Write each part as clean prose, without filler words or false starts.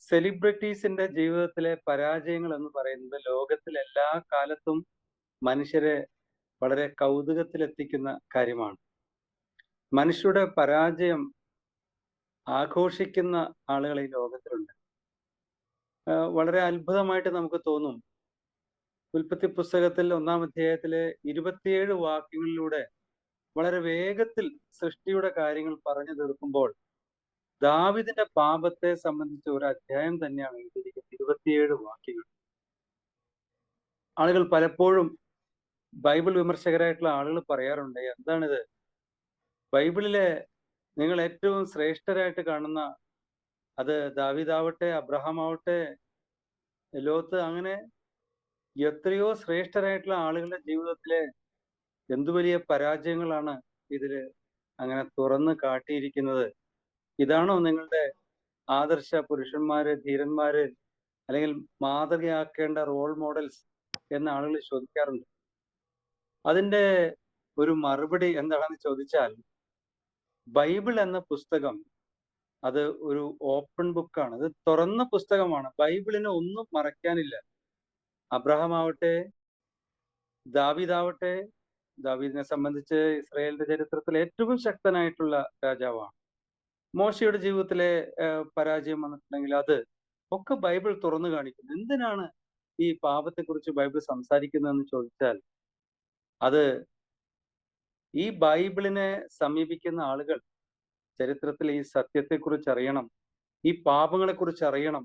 സെലിബ്രിറ്റീസിന്റെ ജീവിതത്തിലെ പരാജയങ്ങൾ എന്ന് പറയുന്നത് ലോകത്തിൽ എല്ലാ കാലത്തും മനുഷ്യരെ വളരെ കൗതുകത്തിലെത്തിക്കുന്ന കാര്യമാണ്. മനുഷ്യരുടെ പരാജയം ആഘോഷിക്കുന്ന ആളുകൾ ഈ ലോകത്തിലുണ്ട്. വളരെ അത്ഭുതമായിട്ട് നമുക്ക് തോന്നും. ഉൽപ്പത്തി പുസ്തകത്തിൽ 1-ാം അധ്യായത്തിലെ 27 വാക്യങ്ങളിലൂടെ വളരെ വേഗത്തിൽ സൃഷ്ടിയുടെ കാര്യങ്ങൾ പറഞ്ഞു തീർക്കുമ്പോൾ ദാവീദിന്റെ പാപത്തെ സംബന്ധിച്ച് ഒരു അധ്യായം തന്നെയാണ് എഴുതിയിരിക്കുന്നത്. 27 വാക്യങ്ങൾ. ആളുകൾ പലപ്പോഴും ബൈബിൾ വിമർശകരായിട്ടുള്ള ആളുകൾ പറയാറുണ്ട്, എന്താണിത്? ബൈബിളിലെ നിങ്ങൾ ഏറ്റവും ശ്രേഷ്ഠരായിട്ട് കാണുന്ന അത് ദാവീദാവട്ടെ, അബ്രഹാം ആവട്ടെ, ലോത്ത്, അങ്ങനെ എത്രയോ ശ്രേഷ്ഠരായിട്ടുള്ള ആളുകളുടെ ജീവിതത്തിലെ എന്തു വലിയ പരാജയങ്ങളാണ് ഇതില് അങ്ങനെ തുറന്ന് കാട്ടിയിരിക്കുന്നത്. ഇതാണോ നിങ്ങളുടെ ആദർശ പുരുഷന്മാര്, ധീരന്മാര്, അല്ലെങ്കിൽ മാതൃകയാക്കേണ്ട റോൾ മോഡൽസ് എന്ന് ആളുകൾ ചോദിക്കാറുണ്ട്. അതിന്റെ ഒരു മറുപടി എന്താണെന്ന് ചോദിച്ചാൽ, ബൈബിൾ എന്ന പുസ്തകം അത് ഒരു ഓപ്പൺ ബുക്കാണ്. അത് തുറന്ന പുസ്തകമാണ്. ബൈബിളിന് ഒന്നും മറയ്ക്കാനില്ല. അബ്രഹാം ആവട്ടെ, ദാവീദാവട്ടെ, ദാവീദിനെ സംബന്ധിച്ച് ഇസ്രായേലിന്റെ ചരിത്രത്തിൽ ഏറ്റവും ശക്തനായിട്ടുള്ള രാജാവാണ്. മോശയുടെ ജീവിതത്തിലെ പരാജയം വന്നിട്ടുണ്ടെങ്കിൽ അത് ഒക്കെ ബൈബിൾ തുറന്നു കാണിക്കുന്നു. എന്തിനാണ് ഈ പാപത്തെക്കുറിച്ച് ബൈബിൾ സംസാരിക്കുന്നതെന്ന് ചോദിച്ചാൽ, അത് ഈ ബൈബിളിനെ സമീപിക്കുന്ന ആളുകൾ ചരിത്രത്തിൽ ഈ സത്യത്തെക്കുറിച്ച് അറിയണം, ഈ പാപങ്ങളെക്കുറിച്ച് അറിയണം,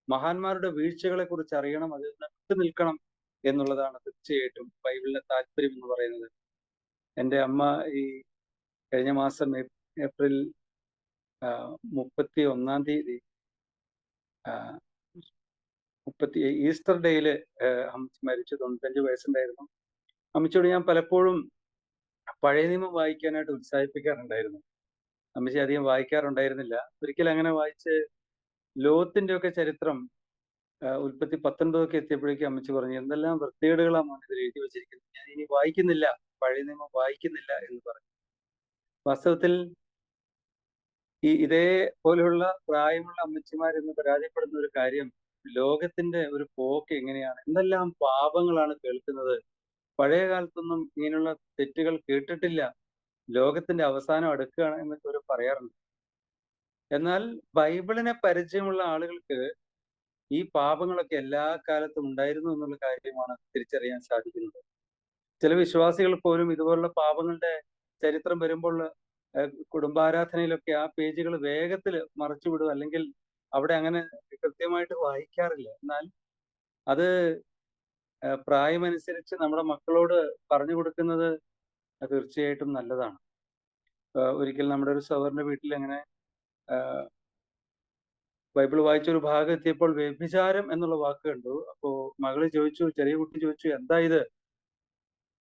മഹാന്മാരുടെ വീഴ്ചകളെ കുറിച്ച് അറിയണം, അതിൽ നിന്ന് വിട്ടു നിൽക്കണം എന്നുള്ളതാണ് തീർച്ചയായിട്ടും ബൈബിളിന്റെ താല്പര്യം എന്ന് പറയുന്നത്. എൻ്റെ അമ്മ ഈ കഴിഞ്ഞ മാസം ഏപ്രിൽ 31-ാം തീയതി ഈസ്റ്റർ ഡേയില് അമ്മച്ചി മരിച്ചു. 95 വയസ്സുണ്ടായിരുന്നു. അമ്മച്ചിയോട് ഞാൻ പലപ്പോഴും പഴയ നിയമം വായിക്കാനായിട്ട് ഉത്സാഹിപ്പിക്കാറുണ്ടായിരുന്നു. അമ്മച്ചി അധികം വായിക്കാറുണ്ടായിരുന്നില്ല. ഒരിക്കൽ അങ്ങനെ വായിച്ച് ലോത്തിന്റെ ഒക്കെ ചരിത്രം ഉൽപ്പത്തി 19 എത്തിയപ്പോഴേക്കും അമ്മച്ചി പറഞ്ഞു, എന്തെല്ലാം വൃത്തികേടുകളാണ് ഇതിൽ എഴുതി വെച്ചിരിക്കുന്നത്, ഞാൻ ഇനി വായിക്കുന്നില്ല, പഴയ നിയമം വായിക്കുന്നില്ല എന്ന് പറഞ്ഞു. വാസ്തവത്തിൽ ഇതേപോലെയുള്ള പ്രായമുള്ള അമ്മച്ചിമാരെന്ന് പരാജയപ്പെടുന്ന ഒരു കാര്യം, ലോകത്തിന്റെ ഒരു പോക്ക് എങ്ങനെയാണ്, എന്തെല്ലാം പാപങ്ങളാണ് കേൾക്കുന്നത്, പഴയ കാലത്തൊന്നും ഇങ്ങനെയുള്ള തെറ്റുകൾ കേട്ടിട്ടില്ല, ലോകത്തിന്റെ അവസാനം അടുക്കുകയാണ് എന്നൊക്കെ അവർ പറയാറുണ്ട്. എന്നാൽ ബൈബിളിനെ പരിചയമുള്ള ആളുകൾക്ക് ഈ പാപങ്ങളൊക്കെ എല്ലാ കാലത്തും ഉണ്ടായിരുന്നു എന്നുള്ള കാര്യമാണ് തിരിച്ചറിയാൻ സാധിക്കുന്നത്. ചില വിശ്വാസികൾ പോലും ഇതുപോലുള്ള പാപങ്ങളുടെ ചരിത്രം വരുമ്പോൾ കുടുംബാരാധനയിലൊക്കെ ആ പേജുകൾ വേഗത്തിൽ മറച്ചുവിടും, അല്ലെങ്കിൽ അവിടെ അങ്ങനെ കൃത്യമായിട്ട് വായിക്കാറില്ല. എന്നാൽ അത് പ്രായമനുസരിച്ച് നമ്മുടെ മക്കളോട് പറഞ്ഞു കൊടുക്കുന്നത് തീർച്ചയായിട്ടും നല്ലതാണ്. ഒരിക്കൽ നമ്മുടെ ഒരു സഹോദരന്റെ വീട്ടിൽ അങ്ങനെ ബൈബിൾ വായിച്ചൊരു ഭാഗം എത്തിയപ്പോൾ വ്യഭിചാരം എന്നുള്ള വാക്ക് കണ്ടു. അപ്പോ മകള് ചോദിച്ചു, ചെറിയ കുട്ടി ചോദിച്ചു, എന്താ ഇത്?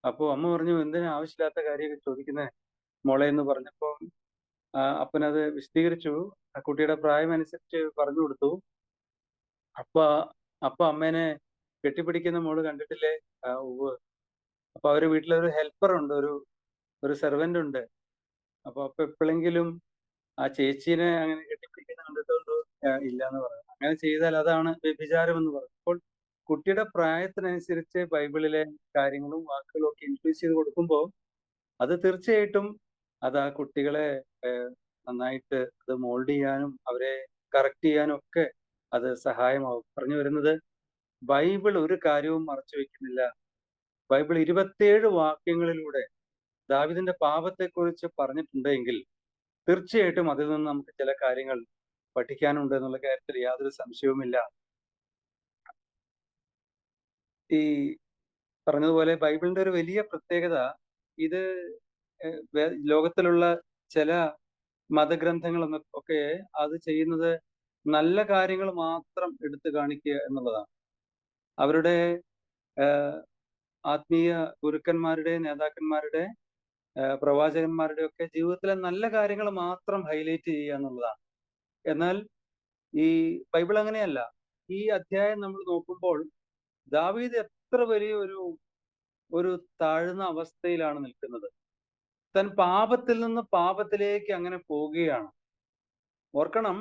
അപ്പോ അമ്മ പറഞ്ഞു, എന്തിനാ ആവശ്യമില്ലാത്ത കാര്യമൊക്കെ ചോദിക്കുന്നേ മോളെ എന്ന് പറഞ്ഞപ്പോ അപ്പനത് വിശദീകരിച്ചു. ആ കുട്ടിയുടെ പ്രായം അനുസരിച്ച് പറഞ്ഞു കൊടുത്തു. അപ്പ അപ്പ അമ്മേനെ കെട്ടിപ്പിടിക്കുന്ന മോള് കണ്ടിട്ടില്ലേ? ഉവ്വ്. അപ്പൊ അവര് വീട്ടിലൊരു ഹെൽപ്പർ ഉണ്ട്, ഒരു ഒരു സെർവന്റ് ഉണ്ട്. അപ്പൊ എപ്പോഴെങ്കിലും ആ ചേച്ചീനെ അങ്ങനെ കെട്ടിപ്പിടിക്കുന്ന കണ്ടിട്ടുണ്ടോ? ഇല്ല എന്ന് പറഞ്ഞു. അങ്ങനെ ചെയ്താൽ അതാണ് വ്യഭിചാരം എന്ന് പറഞ്ഞു. അപ്പോൾ കുട്ടിയുടെ പ്രായത്തിനനുസരിച്ച് ബൈബിളിലെ കാര്യങ്ങളും വാക്കുകളും ഒക്കെ ഇൻക്ലൂഡ് ചെയ്ത് കൊടുക്കുമ്പോൾ അത് തീർച്ചയായിട്ടും അത് ആ കുട്ടികളെ നന്നായിട്ട് അത് മോൾഡ് ചെയ്യാനും അവരെ കറക്റ്റ് ചെയ്യാനും ഒക്കെ അത് സഹായമാവും. പറഞ്ഞു വരുന്നത്, ബൈബിൾ ഒരു കാര്യവും മറച്ചു വെക്കുന്നില്ല. ബൈബിൾ 27 വാക്യങ്ങളിലൂടെ ദാവീദിന്റെ പാപത്തെക്കുറിച്ച് പറഞ്ഞിട്ടുണ്ടെങ്കിൽ തീർച്ചയായിട്ടും അതിൽ നിന്ന് നമുക്ക് ചില കാര്യങ്ങൾ പഠിക്കാനുണ്ട് എന്നുള്ള കാര്യത്തിൽ യാതൊരു സംശയവുമില്ല. ഈ പറഞ്ഞതുപോലെ ബൈബിളിന്റെ ഒരു വലിയ പ്രത്യേകത, ഇത് ലോകത്തിലുള്ള ചില മതഗ്രന്ഥങ്ങൾ ഒക്കെ അത് ചെയ്യുന്നത് നല്ല കാര്യങ്ങൾ മാത്രം എടുത്തു കാണിക്കുക എന്നുള്ളതാണ്. അവരുടെ ആത്മീയ ഗുരുക്കന്മാരുടെ, നേതാക്കന്മാരുടെ, പ്രവാചകന്മാരുടെ ഒക്കെ ജീവിതത്തിലെ നല്ല കാര്യങ്ങൾ മാത്രം ഹൈലൈറ്റ് ചെയ്യുക എന്നുള്ളതാണ്. എന്നാൽ ഈ ബൈബിൾ അങ്ങനെയല്ല. ഈ അധ്യായം നമ്മൾ നോക്കുമ്പോൾ ദാവീദ് എത്ര വലിയ ഒരു താഴ്ന്ന അവസ്ഥയിലാണ് നിൽക്കുന്നത്. താൻ പാപത്തിൽ നിന്ന് പാപത്തിലേക്ക് അങ്ങനെ പോവുകയാണ്. ഓർക്കണം,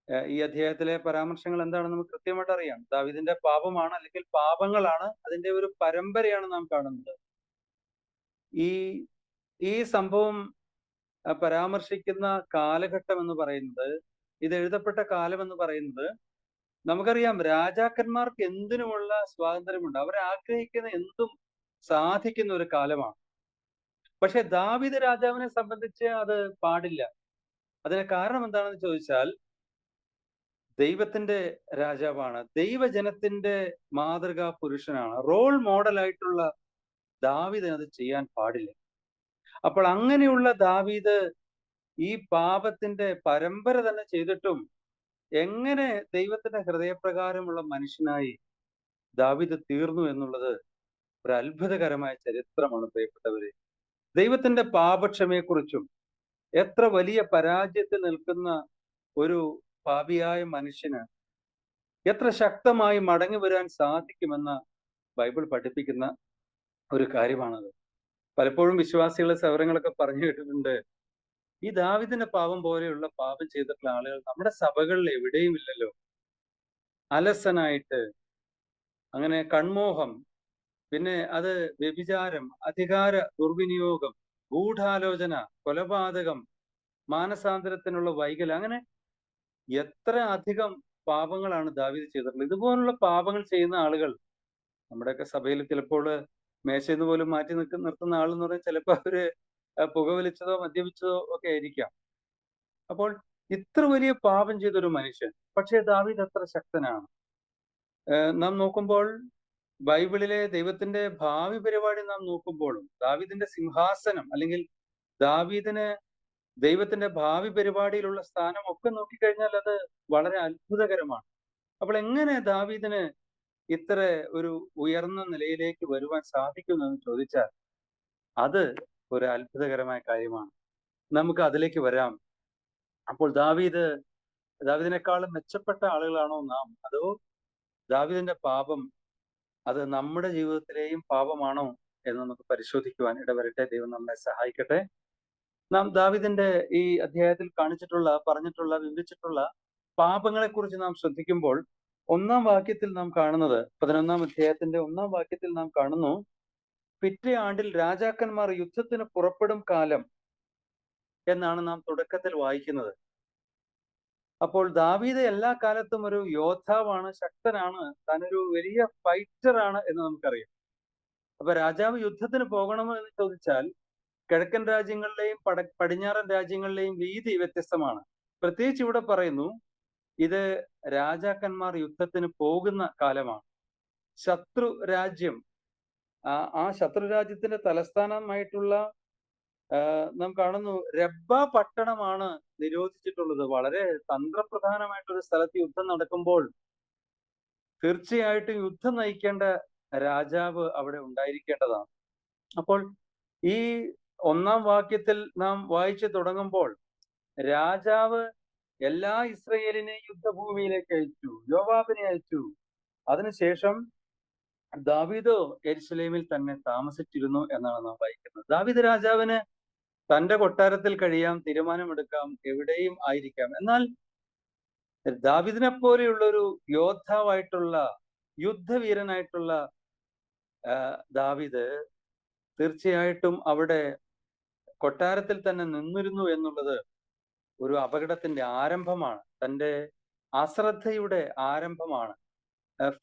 ഈ അധ്യായത്തിലെ പരാമർശങ്ങൾ എന്താണെന്ന് നമുക്ക് കൃത്യമായിട്ട് അറിയാം. ദാവീദിന്റെ പാപമാണ്, അല്ലെങ്കിൽ പാപങ്ങളാണ്, അതിന്റെ ഒരു പരമ്പരയാണ് നാം കാണുന്നത്. ഈ ഈ സംഭവം പരാമർശിക്കുന്ന കാലഘട്ടം എന്ന് പറയുന്നത്, ഇത് എഴുതപ്പെട്ട കാലം എന്ന് പറയുന്നത്, നമുക്കറിയാം രാജാക്കന്മാർക്ക് എന്തിനുമുള്ള സ്വാതന്ത്ര്യമുണ്ട്. അവർ ആഗ്രഹിക്കുന്ന എന്തും സാധിക്കുന്ന ഒരു കാലമാണ്. പക്ഷെ ദാവീദ് രാജാവിനെ സംബന്ധിച്ച് അത് പാടില്ല. അതിന് കാരണം എന്താണെന്ന് ചോദിച്ചാൽ, ദൈവത്തിന്റെ രാജാവാണ്, ദൈവജനത്തിന്റെ മാതൃകാ പുരുഷനാണ്, റോൾ മോഡലായിട്ടുള്ള ദാവീദിന് അത് ചെയ്യാൻ പാടില്ല. അപ്പോൾ അങ്ങനെയുള്ള ദാവീദ് ഈ പാപത്തിന്റെ പരമ്പര തന്നെ ചെയ്തിട്ടും എങ്ങനെ ദൈവത്തിന്റെ ഹൃദയപ്രകാരമുള്ള മനുഷ്യനായി ദാവീദ് തീർന്നു എന്നുള്ളത് ഒരു അത്ഭുതകരമായ ചരിത്രമാണ് പ്രിയപ്പെട്ടവരെ. ദൈവത്തിന്റെ പാപക്ഷമയെക്കുറിച്ചും എത്ര വലിയ പരാജയത്തിൽ നിൽക്കുന്ന ഒരു പാപിയായ മനുഷ്യന് എത്ര ശക്തമായി മടങ്ങി വരാൻ സാധിക്കുമെന്ന് ബൈബിൾ പഠിപ്പിക്കുന്ന ഒരു കാര്യമാണത്. പലപ്പോഴും വിശ്വാസികളെ സൗരങ്ങളൊക്കെ പറഞ്ഞു കേട്ടിട്ടുണ്ട്, ഈ ദാവീദിന്റെ പാപം പോലെയുള്ള പാപം ചെയ്തിട്ടുള്ള ആളുകൾ നമ്മുടെ സഭകളിൽ എവിടെയും ഇല്ലല്ലോ. അലസനായിട്ട്, അങ്ങനെ കൺമോഹം, പിന്നെ അത് വ്യഭിചാരം, അധികാര ദുർവിനിയോഗം, ഗൂഢാലോചന, കൊലപാതകം, മാനസാന്തരത്തിനുള്ള വൈകല്യം, അങ്ങനെ എത്ര അധികം പാപങ്ങളാണ് ദാവീദ് ചെയ്തിട്ടുള്ളത്. ഇതുപോലുള്ള പാപങ്ങൾ ചെയ്യുന്ന ആളുകൾ നമ്മുടെയൊക്കെ സഭയിൽ ചിലപ്പോൾ മേശയിൽ നിന്ന് പോലും മാറ്റി നിർത്തുന്ന ആളെന്ന് പറഞ്ഞാൽ ചിലപ്പോൾ അവര് പുകവലിച്ചതോ മദ്യപിച്ചതോ ഒക്കെ ആയിരിക്കാം. അപ്പോൾ ഇത്ര വലിയ പാപം ചെയ്തൊരു മനുഷ്യൻ, പക്ഷേ ദാവീദ് എത്ര ശക്തനാണ്. നാം നോക്കുമ്പോൾ ബൈബിളിലെ ദൈവത്തിന്റെ ഭാവി പരിപാടി നാം നോക്കുമ്പോഴും, ദാവീദിന്റെ സിംഹാസനം അല്ലെങ്കിൽ ദാവീദിന് ദൈവത്തിന്റെ ഭാവി പരിപാടിയിലുള്ള സ്ഥാനം ഒക്കെ നോക്കിക്കഴിഞ്ഞാൽ അത് വളരെ അത്ഭുതകരമാണ്. അപ്പോൾ എങ്ങനെ ദാവീദിന് ഇത്ര ഒരു ഉയർന്ന നിലയിലേക്ക് വരുവാൻ സാധിക്കുന്നു എന്ന് ചോദിച്ചാൽ അത് ഒരു അത്ഭുതകരമായ കാര്യമാണ്. നമുക്ക് അതിലേക്ക് വരാം. അപ്പോൾ ദാവീദിനേക്കാളും മെച്ചപ്പെട്ട ആളുകളാണോ നാം, അതോ ദാവീദിന്റെ പാപം അത് നമ്മുടെ ജീവിതത്തിലെയും പാപമാണോ എന്ന് നമുക്ക് പരിശോധിക്കുവാൻ ഇടവരട്ടെ. ദൈവം നമ്മെ സഹായിക്കട്ടെ. നാം ദാവീദിന്റെ ഈ അധ്യായത്തിൽ പറഞ്ഞിട്ടുള്ള വിവരിച്ചിട്ടുള്ള പാപങ്ങളെ കുറിച്ച് നാം ശ്രദ്ധിക്കുമ്പോൾ, ഒന്നാം വാക്യത്തിൽ നാം കാണുന്നത്, 11-ാം അധ്യായത്തിന്റെ 1-ാം വാക്യത്തിൽ നാം കാണുന്നു, പിറ്റേ ആണ്ടിൽ രാജാക്കന്മാർ യുദ്ധത്തിന് പുറപ്പെടും കാലം എന്നാണ് നാം തുടക്കത്തിൽ വായിക്കുന്നത്. അപ്പോൾ ദാവീദ് എല്ലാ കാലത്തും ഒരു യോദ്ധാവാണ്, ശക്തനാണ്, താനൊരു വലിയ ഫൈറ്ററാണ് എന്ന് നമുക്കറിയാം. അപ്പൊ രാജാവ് യുദ്ധത്തിന് പോകണമോ എന്ന് ചോദിച്ചാൽ, കിഴക്കൻ രാജ്യങ്ങളിലെയും പടിഞ്ഞാറൻ രാജ്യങ്ങളിലെയും രീതി വ്യത്യസ്തമാണ്. പ്രത്യേകിച്ച് ഇവിടെ പറയുന്നു, ഇത് രാജാക്കന്മാർ യുദ്ധത്തിന് പോകുന്ന കാലമാണ്. ശത്രു രാജ്യം, ആ ശത്രു രാജ്യത്തിന്റെ തലസ്ഥാനമായിട്ടുള്ള നാം കാണുന്നു രബ്ബ പട്ടണമാണ് നിരോധിച്ചിട്ടുള്ളത്. വളരെ തന്ത്രപ്രധാനമായിട്ടൊരു സ്ഥലത്ത് യുദ്ധം നടക്കുമ്പോൾ തീർച്ചയായിട്ടും യുദ്ധം നയിക്കേണ്ട രാജാവ് അവിടെ ഉണ്ടായിരിക്കേണ്ടതാണ്. അപ്പോൾ ഈ 1-ാം വാക്യത്തിൽ നാം വായിച്ചു തുടങ്ങുമ്പോൾ, രാജാവ് എല്ലാ ഇസ്രയേലിനെയും യുദ്ധഭൂമിയിലേക്ക് അയച്ചു, യോവാബിനെ അയച്ചു. അതിനുശേഷം ദാവീദോ യെരൂശലേമിൽ തന്നെ താമസിച്ചിരുന്നു എന്നാണ് നാം വായിക്കുന്നത്. ദാവീദ് രാജാവിന് തന്റെ കൊട്ടാരത്തിൽ കഴിയാം, തീരുമാനമെടുക്കാം, എവിടെയും ആയിരിക്കാം. എന്നാൽ ദാവീദിനെ പോലെയുള്ള ഒരു യോദ്ധാവായിട്ടുള്ള, യുദ്ധവീരനായിട്ടുള്ള ദാവീദ് തീർച്ചയായിട്ടും അവിടെ കൊട്ടാരത്തിൽ തന്നെ നിന്നിരുന്നു എന്നുള്ളത് ഒരു അപകടത്തിന്റെ ആരംഭമാണ്, തന്റെ അശ്രദ്ധയുടെ ആരംഭമാണ്.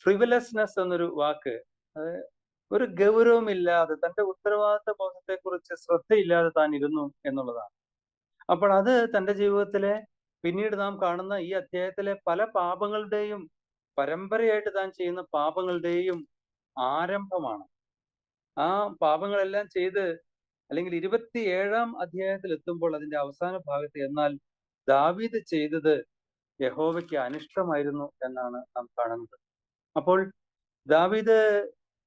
ഫ്രിവലസ്നെസ് എന്നൊരു വാക്ക്, ഒരു ഗൗരവമില്ലാതെ, തന്റെ ഉത്തരവാദിത്ത ബോധത്തെ കുറിച്ച് ശ്രദ്ധയില്ലാതെ താൻ ഇരുന്നു എന്നുള്ളതാണ്. അപ്പോൾ അത് തന്റെ ജീവിതത്തിലെ പിന്നീട് നാം കാണുന്ന ഈ അധ്യായത്തിലെ പല പാപങ്ങളുടെയും പരമ്പരയായിട്ട് താൻ ചെയ്യുന്ന പാപങ്ങളുടെയും ആരംഭമാണ്. ആ പാപങ്ങളെല്ലാം ചെയ്ത്, അല്ലെങ്കിൽ 27-ാം അധ്യായത്തിൽ എത്തുമ്പോൾ അതിന്റെ അവസാന ഭാഗത്ത്, എന്നാൽ ദാവീദ് ചെയ്തത് യഹോവയ്ക്ക് അനിഷ്ടമായിരുന്നു എന്നാണ് നാം കാണുന്നത്. അപ്പോൾ ദാവീദ്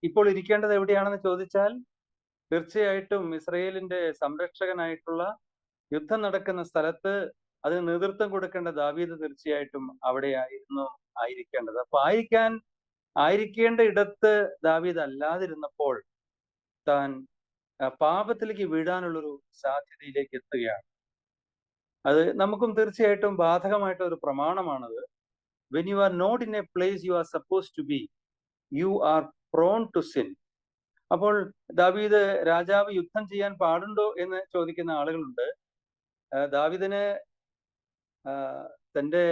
ഇപ്പോൾ ഇരിക്കേണ്ടത് എവിടെയാണെന്ന് ചോദിച്ചാൽ, തീർച്ചയായിട്ടും ഇസ്രയേലിന്റെ സംരക്ഷകനായിട്ടുള്ള, യുദ്ധം നടക്കുന്ന സ്ഥലത്ത് അതിന് നേതൃത്വം കൊടുക്കേണ്ട ദാവീദ് തീർച്ചയായിട്ടും അവിടെയായിരുന്നു ആയിരിക്കേണ്ടത്. അപ്പൊ ആയിരിക്കേണ്ട ഇടത്ത് ദാവീദ് അല്ലാതിരുന്നപ്പോൾ താൻ പാപത്തിലേക്ക് വീഴാനുള്ളൊരു സാധ്യതയിലേക്ക് എത്തുകയാണ്. അത് നമുക്കും തീർച്ചയായിട്ടും ബാധകമായിട്ടുള്ള ഒരു പ്രമാണമാണത്. When you are not in a place you are suppose to be, you are prone to sin. അപ്പോൾ ദാവീദ് രാജാവ് യുദ്ധം ചെയ്യാൻ പാടുണ്ടോ എന്ന് ചോദിക്കുന്ന ആളുകളുണ്ട്. ദാവീദിന് തന്റെ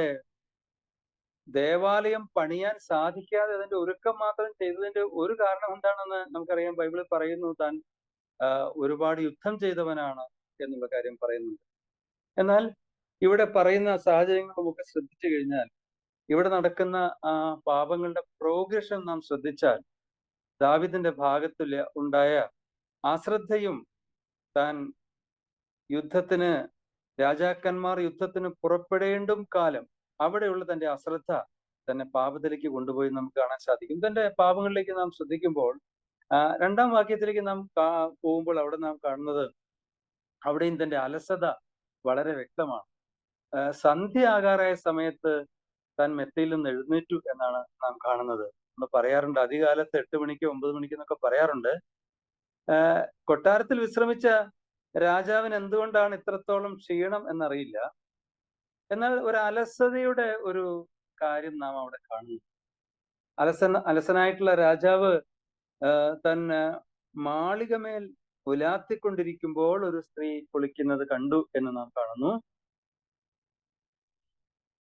ദേവാലയം പണിയാൻ സാധിക്കാതെ അതിന്റെ ഒരുക്കം മാത്രം ചെയ്തതിന്റെ ഒരു കാരണം എന്താണെന്ന് നമുക്കറിയാം. ബൈബിളിൽ പറയുന്നു, താൻ ഒരുപാട് യുദ്ധം ചെയ്തവനാണ് എന്നുള്ള കാര്യം പറയുന്നുണ്ട്. എന്നാൽ ഇവിടെ പറയുന്ന സാഹചര്യങ്ങൾ നമുക്ക് ശ്രദ്ധിച്ചു കഴിഞ്ഞാൽ, ഇവിടെ നടക്കുന്ന ആ പാപങ്ങളുടെ പ്രോഗ്രഷൻ നാം ശ്രദ്ധിച്ചാൽ, ദാവീദിന്റെ ഭാഗത്തിൽ ഉണ്ടായ അശ്രദ്ധയും, താൻ രാജാക്കന്മാർ യുദ്ധത്തിന് പുറപ്പെടേണ്ടും കാലം അവിടെയുള്ള തന്റെ അശ്രദ്ധ തന്നെ പാപത്തിലേക്ക് കൊണ്ടുപോയി നമുക്ക് കാണാൻ സാധിക്കും. തന്റെ പാപങ്ങളിലേക്ക് നാം ശ്രദ്ധിക്കുമ്പോൾ, രണ്ടാം വാക്യത്തിലേക്ക് നാം പോകുമ്പോൾ അവിടെ നാം കാണുന്നത്, അവിടെയും തന്റെ അലസത വളരെ വ്യക്തമാണ്. സന്ധ്യ ആകാറായ സമയത്ത് താൻ മെത്തയിൽ നിന്ന് എഴുന്നേറ്റു എന്നാണ് നാം കാണുന്നത്. നമ്മൾ പറയാറുണ്ട്, അധികാലത്ത് 8 മണിക്ക് 9 മണിക്ക് എന്നൊക്കെ പറയാറുണ്ട്. കൊട്ടാരത്തിൽ വിശ്രമിച്ച രാജാവിന് എന്തുകൊണ്ടാണ് ഇത്രത്തോളം ക്ഷീണം എന്നറിയില്ല. എന്നാൽ ഒരു അലസതയുടെ ഒരു കാര്യം നാം അവിടെ കാണുന്നു. അലസനായിട്ടുള്ള രാജാവ് തന്നെ മാളികമേൽ ഉലാത്തിക്കൊണ്ടിരിക്കുമ്പോൾ ഒരു സ്ത്രീ കുളിക്കുന്നത് കണ്ടു എന്ന് നാം കാണുന്നു.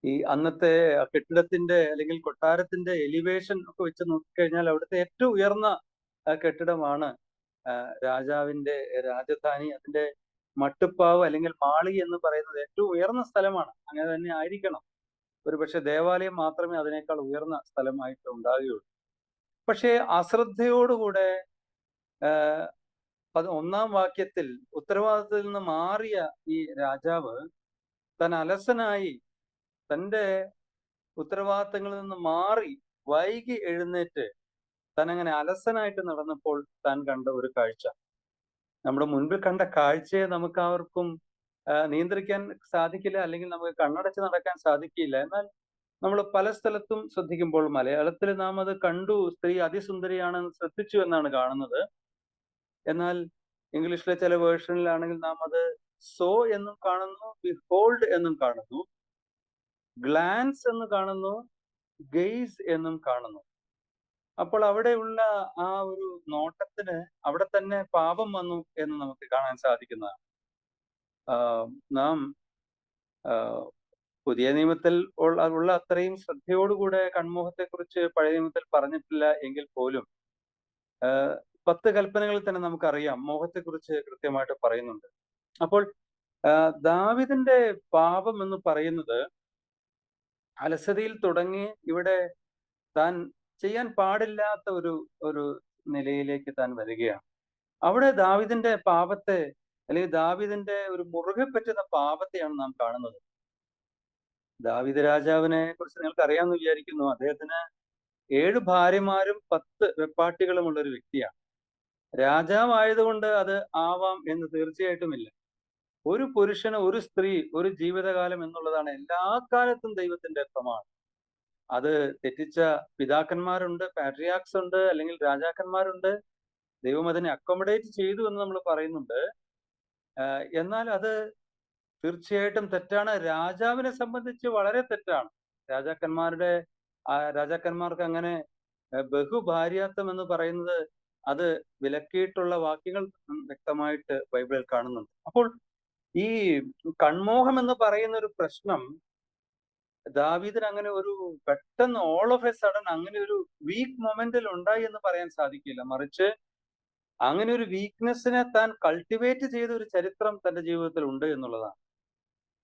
ഈ അന്നത്തെ കെട്ടിടത്തിന്റെ അല്ലെങ്കിൽ കൊട്ടാരത്തിന്റെ എലിവേഷൻ ഒക്കെ വെച്ച് നോക്കിക്കഴിഞ്ഞാൽ അവിടുത്തെ ഏറ്റവും ഉയർന്ന കെട്ടിടമാണ് രാജാവിന്റെ രാജധാനി. അതിന്റെ മട്ടുപ്പാവ് അല്ലെങ്കിൽ മാളി എന്ന് പറയുന്നത് ഏറ്റവും ഉയർന്ന സ്ഥലമാണ്. അങ്ങനെ തന്നെ ആയിരിക്കണം. ഒരുപക്ഷെ ദേവാലയം മാത്രമേ അതിനേക്കാൾ ഉയർന്ന സ്ഥലമായിട്ട് ഉണ്ടാകുകയുള്ളൂ. പക്ഷേ അശ്രദ്ധയോടുകൂടെ 1-ാം വാക്യത്തിൽ ഉത്തരവാദിത്തത്തിൽ നിന്ന് മാറിയ ഈ രാജാവ് താൻ അലസനായി തന്റെ ഉത്തരവാദിത്തങ്ങളിൽ നിന്ന് മാറി വൈകി എഴുന്നേറ്റ് താൻ അങ്ങനെ അലസനായിട്ട് നടന്നപ്പോൾ താൻ കണ്ട ഒരു കാഴ്ച, നമ്മുടെ മുൻപിൽ കണ്ട കാഴ്ചയെ നമുക്ക് ആർക്കും നിയന്ത്രിക്കാൻ സാധിക്കില്ല, അല്ലെങ്കിൽ നമുക്ക് കണ്ണടച്ച് നടക്കാൻ സാധിക്കില്ല. എന്നാൽ നമ്മൾ പല സ്ഥലത്തും ശ്രദ്ധിക്കുമ്പോൾ, മലയാളത്തിൽ നാം അത് കണ്ടു, സ്ത്രീ അതിസുന്ദരിയാണെന്ന് ശ്രദ്ധിച്ചു എന്നാണ് കാണുന്നത്. എന്നാൽ ഇംഗ്ലീഷിലെ ചില വേർഷനിലാണെങ്കിൽ നാം അത് സോ എന്നും കാണുന്നു, ബിഹോൾഡ് എന്നും കാണുന്നു, ഗ്ലാൻസ് എന്ന് കാണുന്നു, ഗെയ്സ് എന്നും കാണുന്നു. അപ്പോൾ അവിടെയുള്ള ആ ഒരു നോട്ടത്തിന് അവിടെ തന്നെ പാപം വന്നു എന്ന് നമുക്ക് കാണാൻ സാധിക്കുന്നതാണ്. നാം പുതിയ നിയമത്തിൽ ഉള്ള അത്രയും ശ്രദ്ധയോടുകൂടെ കൺമോഹത്തെക്കുറിച്ച് പഴയ നിയമത്തിൽ പറഞ്ഞിട്ടില്ല എങ്കിൽ പോലും 10 കൽപ്പനകളിൽ തന്നെ നമുക്കറിയാം മോഹത്തെക്കുറിച്ച് കൃത്യമായിട്ട് പറയുന്നുണ്ട്. അപ്പോൾ ദാവീദിന്റെ പാപം എന്ന് പറയുന്നത് അലസതയിൽ തുടങ്ങി ഇവിടെ താൻ ചെയ്യാൻ പാടില്ലാത്ത ഒരു നിലയിലേക്ക് താൻ വരികയാണ്. അവിടെ ദാവീദിന്റെ പാപത്തെ, അല്ലെങ്കിൽ ദാവീദിന്റെ ഒരു മുറുകെ പറ്റുന്ന പാപത്തെയാണ് നാം കാണുന്നത്. ദാവീദ് രാജാവിനെ കുറിച്ച് നിങ്ങൾക്ക് അറിയാമെന്ന് വിചാരിക്കുന്നു. അദ്ദേഹത്തിന് 7 ഭാര്യമാരും 10 വെപ്പാട്ടികളുമുള്ള ഒരു വ്യക്തിയാണ്. രാജാവായതുകൊണ്ട് അത് ആവാം എന്ന് തീർച്ചയായിട്ടുമില്ല. ഒരു പുരുഷന് ഒരു സ്ത്രീ ഒരു ജീവിതകാലം എന്നുള്ളതാണ് എല്ലാ കാലത്തും ദൈവത്തിന്റെ പ്രമാണം. അത് തെറ്റിച്ച പിതാക്കന്മാരുണ്ട്, പാട്രിയാർക്സ് ഉണ്ട്, അല്ലെങ്കിൽ രാജാക്കന്മാരുണ്ട്. ദൈവം അതിനെ അക്കോമഡേറ്റ് ചെയ്തു എന്ന് നമ്മൾ പറയുന്നുണ്ട്. എന്നാൽ അത് തീർച്ചയായിട്ടും തെറ്റാണ്. രാജാവിനെ സംബന്ധിച്ച് വളരെ തെറ്റാണ്. രാജാക്കന്മാർക്ക് അങ്ങനെ ബഹുഭാര്യാത്വം എന്ന് പറയുന്നത് അത് വിലക്കിയിട്ടുള്ള വാക്യങ്ങൾ വ്യക്തമായിട്ട് ബൈബിളിൽ കാണുന്നുണ്ട്. അപ്പോൾ ഈ കൺമോഹം എന്ന് പറയുന്ന ഒരു പ്രശ്നം ദാവീദിന് അങ്ങനെ ഒരു പെട്ടെന്ന് ഓൾ ഓഫ് എ സഡൻ അങ്ങനെ ഒരു വീക്ക് മൊമെന്റിൽ ഉണ്ടായി എന്ന് പറയാൻ സാധിക്കില്ല. മറിച്ച് അങ്ങനെ ഒരു വീക്ക്നെസ്സിനെ താൻ കൾട്ടിവേറ്റ് ചെയ്ത ഒരു ചരിത്രം തന്റെ ജീവിതത്തിൽ ഉണ്ട് എന്നുള്ളതാണ്.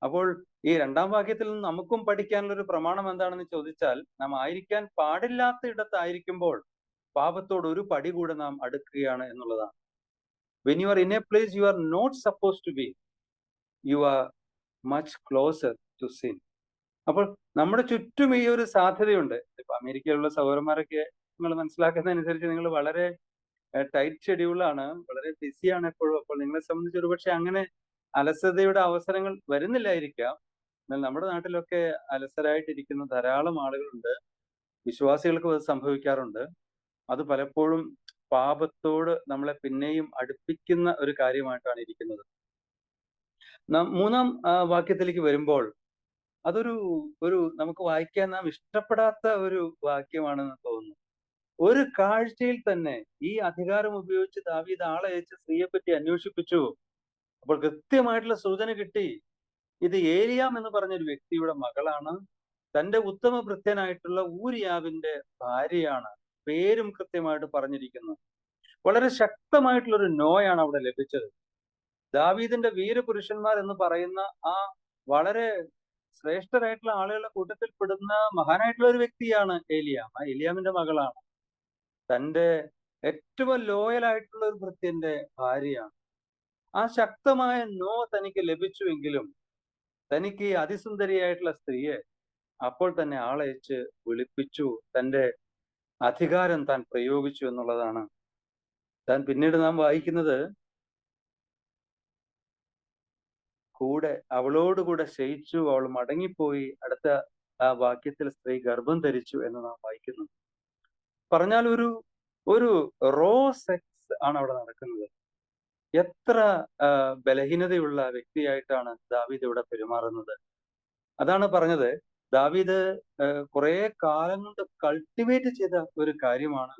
അപ്പോൾ ഈ 2-ാം വാക്യത്തിൽ നിന്ന് നമുക്കും പഠിക്കാനുള്ള ഒരു പ്രമാണം എന്താണെന്ന് ചോദിച്ചാൽ, നാം ആയിരിക്കാൻ പാടില്ലാത്ത ഇടത്തായിരിക്കുമ്പോൾ പാപത്തോട് ഒരു പടി കൂടെ നാം അടുക്കുകയാണ് എന്നുള്ളതാണ്. When you are in a place you are not suppose to be, you are much closer to sin. അപ്പോൾ നമ്മുടെ ചുറ്റും ഈ ഒരു സാധ്യതയുണ്ട്. ഇപ്പൊ അമേരിക്കയിലുള്ള സഹോദരന്മാരൊക്കെ നിങ്ങൾ മനസ്സിലാക്കുന്നതനുസരിച്ച് നിങ്ങൾ വളരെ ടൈറ്റ് ഷെഡ്യൂളാണ്, വളരെ ബിസിയാണ് എപ്പോഴും. അപ്പോൾ നിങ്ങളെ സംബന്ധിച്ച് ഒരുപക്ഷെ അങ്ങനെ അലസതയുടെ അവസരങ്ങൾ വരുന്നില്ലായിരിക്കാം. എന്നാൽ നമ്മുടെ നാട്ടിലൊക്കെ അലസരായിട്ടിരിക്കുന്ന ധാരാളം ആളുകളുണ്ട്. വിശ്വാസികൾക്കും അത് സംഭവിക്കാറുണ്ട്. അത് പലപ്പോഴും പാപത്തോട് നമ്മളെ പിന്നെയും അടുപ്പിക്കുന്ന ഒരു കാര്യമായിട്ടാണ് ഇരിക്കുന്നത്. മൂന്നാം വാക്യത്തിലേക്ക് വരുമ്പോൾ അതൊരു ഒരു നമുക്ക് വായിക്കാൻ നാം ഇഷ്ടപ്പെടാത്ത ഒരു വാക്യമാണെന്ന് തോന്നുന്നു. ഒരു കാഴ്ചയിൽ തന്നെ ഈ അധികാരം ഉപയോഗിച്ച് ദാവീദ് ആളെ അയച്ച് സ്ത്രീയെപ്പറ്റി അന്വേഷിപ്പിച്ചു. അപ്പോൾ കൃത്യമായിട്ടുള്ള സൂചന കിട്ടി. ഇത് ഏലിയാം എന്ന് പറഞ്ഞൊരു വ്യക്തിയുടെ മകളാണ്. തന്റെ ഉത്തമ ഭൃത്യനായിട്ടുള്ള ഊരിയാവിന്റെ ഭാര്യയാണ്. പേരും കൃത്യമായിട്ട് പറഞ്ഞിരിക്കുന്നു. വളരെ ശക്തമായിട്ടുള്ള ഒരു നോയാണ് അവിടെ ലഭിച്ചത്. ദാവീദിന്റെ വീരപുരുഷന്മാർ എന്ന് പറയുന്ന ആ വളരെ ശ്രേഷ്ഠരായിട്ടുള്ള ആളുകളുടെ കൂട്ടത്തിൽ പെടുന്ന മഹാനായിട്ടുള്ള ഒരു വ്യക്തിയാണ് ഏലിയാം. ആ ഏലിയാമിന്റെ മകളാണ്. തന്റെ ഏറ്റവും ലോയൽ ആയിട്ടുള്ള ഒരു ഭൃത്യന്റെ ഭാര്യയാണ്. ആ ശക്തമായ നോ തനിക്ക് ലഭിച്ചുവെങ്കിലും തനിക്ക് ഈ അതിസുന്ദരിയായിട്ടുള്ള സ്ത്രീയെ അപ്പോൾ തന്നെ ആളയച്ച് വിളിപ്പിച്ചു. തന്റെ അധികാരം താൻ പ്രയോഗിച്ചു എന്നുള്ളതാണ്. താൻ പിന്നീട് നാം വായിക്കുന്നത് അവളോടുകൂടെ ശയിച്ചു, അവൾ മടങ്ങിപ്പോയി. അടുത്ത ആ വാക്യത്തിൽ സ്ത്രീ ഗർഭം ധരിച്ചു എന്ന് നാം വായിക്കുന്നു. പറഞ്ഞാൽ ഒരു ഒരു റോ സെക്സ് ആണ് അവിടെ നടക്കുന്നത്. എത്ര ബലഹീനതയുള്ള വ്യക്തിയായിട്ടാണ് ദാവീദ് ഇവിടെ പെരുമാറുന്നത്. അതാണ് പറഞ്ഞത്, ദാവീദ് കുറെ കാലം കൊണ്ട് കൾട്ടിവേറ്റ് ചെയ്ത ഒരു കാര്യമാണ്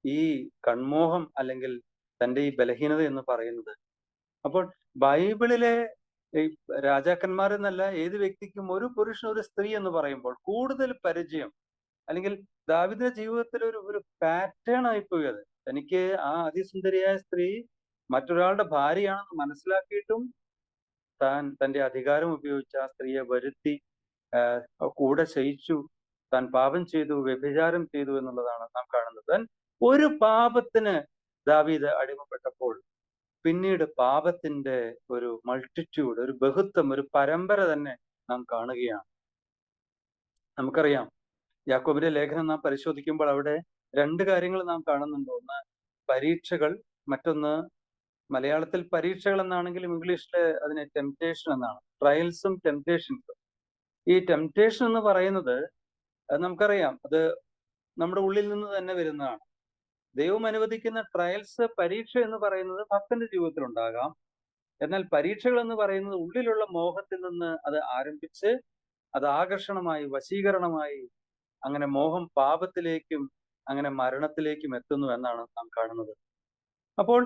ഈ കൺമോഹം അല്ലെങ്കിൽ തന്റെ ഈ ബലഹീനത എന്ന് പറയുന്നത്. അപ്പോൾ ബൈബിളിലെ ഈ രാജാക്കന്മാരെന്നല്ല ഏത് വ്യക്തിക്കും ഒരു പുരുഷൻ ഒരു സ്ത്രീ എന്ന് പറയുമ്പോൾ കൂടുതൽ പരിചയം അല്ലെങ്കിൽ ദാവീദിന്റെ ജീവിതത്തിൽ ഒരു പാറ്റേൺ ആയിപ്പോയി അത്. തനിക്ക് ആ അതിസുന്ദരിയായ സ്ത്രീ മറ്റൊരാളുടെ ഭാര്യയാണെന്ന് മനസ്സിലാക്കിയിട്ടും താൻ തന്റെ അധികാരം ഉപയോഗിച്ച് ആ സ്ത്രീയെ വരുത്തി കൂടെ ശയിച്ചു, താൻ പാപം ചെയ്തു, വ്യഭിചാരം ചെയ്തു എന്നുള്ളതാണ് നാം കാണുന്നത്. താൻ ഒരു പാപത്തിന് ദാവീദ് അടിമപ്പെട്ടപ്പോൾ പിന്നീട് പാപത്തിന്റെ ഒരു മൾട്ടിറ്റ്യൂഡ്, ഒരു ബഹുത്വം, ഒരു പരമ്പര തന്നെ നാം കാണുകയാണ്. നമുക്കറിയാം, യാക്കോബിന്റെ ലേഖനം നാം പരിശോധിക്കുമ്പോൾ അവിടെ രണ്ട് കാര്യങ്ങൾ നാം കാണുന്നുണ്ട്. ഒന്ന് പരീക്ഷകൾ, മറ്റൊന്ന് മലയാളത്തിൽ പരീക്ഷകൾ എന്നാണെങ്കിലും ഇംഗ്ലീഷിൽ അതിനെ ടെംപ്റ്റേഷൻ എന്നാണ്. ട്രയൽസും ടെംപ്റ്റേഷൻസും. ഈ ടെംപ്റ്റേഷൻ എന്ന് പറയുന്നത് നമുക്കറിയാം, അത് നമ്മുടെ ഉള്ളിൽ നിന്ന് തന്നെ വരുന്നതാണ്. ദൈവം അനുവദിക്കുന്ന ട്രയൽസ്, പരീക്ഷ എന്ന് പറയുന്നത് ഭക്തന്റെ ജീവിതത്തിൽ ഉണ്ടാകാം. എന്നാൽ പരീക്ഷകൾ എന്ന് പറയുന്നത് ഉള്ളിലുള്ള മോഹത്തിൽ നിന്ന് അത് ആരംഭിച്ച് അത് ആകർഷണമായി, വശീകരണമായി, അങ്ങനെ മോഹം പാപത്തിലേക്കും അങ്ങനെ മരണത്തിലേക്കും എത്തുന്നു എന്നാണ് നാം കാണുന്നത്. അപ്പോൾ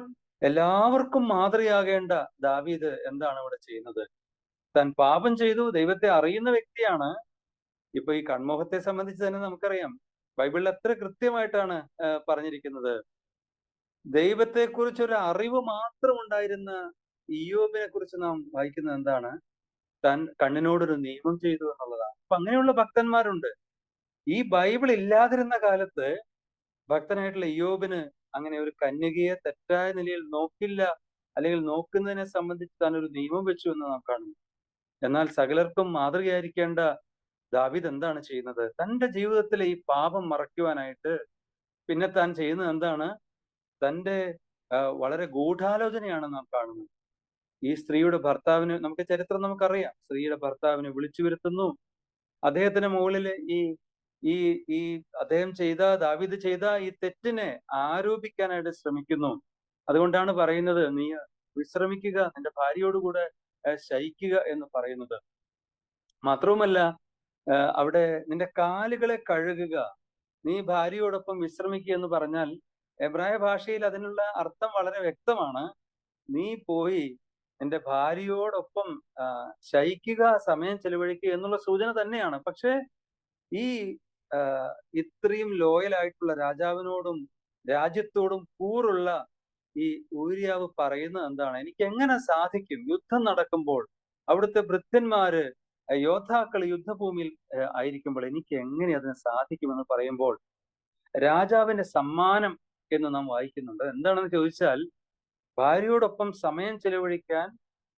എല്ലാവർക്കും മാതൃകയാകേണ്ട ദാവീദ് എന്താണ് ഇവിടെ ചെയ്യുന്നത്? താൻ പാപം ചെയ്തു, ദൈവത്തെ അറിയുന്ന വ്യക്തിയാണ്. ഇപ്പൊ ഈ കൺമോഹത്തെ സംബന്ധിച്ച് തന്നെ നമുക്കറിയാം, ബൈബിളിൽ എത്ര കൃത്യമായിട്ടാണ് പറഞ്ഞിരിക്കുന്നത്. ദൈവത്തെക്കുറിച്ച് ഒരു അറിവ് മാത്രം ഉണ്ടായിരുന്ന ഇയ്യോബിനെ കുറിച്ച് നാം വായിക്കുന്നത് എന്താണ്? താൻ കണ്ണിനോടൊരു നിയമം ചെയ്തു എന്നുള്ളതാണ്. അപ്പൊ അങ്ങനെയുള്ള ഭക്തന്മാരുണ്ട്. ഈ ബൈബിൾ ഇല്ലാതിരുന്ന കാലത്ത് ഭക്തനായിട്ടുള്ള ഇയ്യോബിന് അങ്ങനെ ഒരു കന്യകയെ തെറ്റായ നിലയിൽ നോക്കില്ല, അല്ലെങ്കിൽ നോക്കുന്നതിനെ സംബന്ധിച്ച് താൻ ഒരു നിയമം വെച്ചു എന്ന് നാം കാണുന്നു. എന്നാൽ സകലർക്കും മാതൃകയായിരിക്കേണ്ട ദാവീദ് എന്താണ് ചെയ്യുന്നത്? തന്റെ ജീവിതത്തിലെ ഈ പാപം മറയ്ക്കുവാനായിട്ട് പിന്നെ താൻ ചെയ്യുന്നത് എന്താണ്? തന്റെ വളരെ ഗൂഢാലോചനയാണ് നാം കാണുന്നത്. ഈ സ്ത്രീയുടെ ഭർത്താവിന്, നമുക്ക് ചരിത്രം നമുക്കറിയാം, സ്ത്രീയുടെ ഭർത്താവിനെ വിളിച്ചു വരുത്തുന്നു. അദ്ദേഹത്തിന് മുകളിൽ ഈ ഈ ഈ അദ്ദേഹം ദാവീദ് ചെയ്ത ഈ തെറ്റിനെ ആരോപിക്കാനായിട്ട് ശ്രമിക്കുന്നു. അതുകൊണ്ടാണ് പറയുന്നത്, നീ വിശ്രമിക്കുക, നിന്റെ ഭാര്യയോടുകൂടെ ശയിക്കുക എന്ന് പറയുന്നത്. മാത്രവുമല്ല, അവിടെ നിന്റെ കാലുകളെ കഴുകുക, നീ ഭാര്യയോടൊപ്പം വിശ്രമിക്കുക എന്ന് പറഞ്ഞാൽ എബ്രായ ഭാഷയിൽ അതിനുള്ള അർത്ഥം വളരെ വ്യക്തമാണ്. നീ പോയി നിന്റെ ഭാര്യയോടൊപ്പം ശയിക്കുക, സമയം ചെലവഴിക്കുക എന്നുള്ള സൂചന തന്നെയാണ്. പക്ഷെ ഈ ഇത്രയും ലോയൽ ആയിട്ടുള്ള രാജാവിനോടും രാജ്യത്തോടും കൂറുള്ള ഈ ഊരിയാവ് പറയുന്നത് എന്താണ്? എനിക്ക് എങ്ങനെ സാധിക്കും? യുദ്ധം നടക്കുമ്പോൾ അവിടുത്തെ ഭൃത്യന്മാര്, യോദ്ധാക്കൾ യുദ്ധഭൂമിയിൽ ആയിരിക്കുമ്പോൾ എനിക്ക് എങ്ങനെ അതിന് സാധിക്കുമെന്ന് പറയുമ്പോൾ രാജാവിന്റെ സമ്മാനം എന്ന് നാം വായിക്കുന്നുണ്ട്. എന്താണെന്ന് ചോദിച്ചാൽ, ഭാര്യയോടൊപ്പം സമയം ചെലവഴിക്കാൻ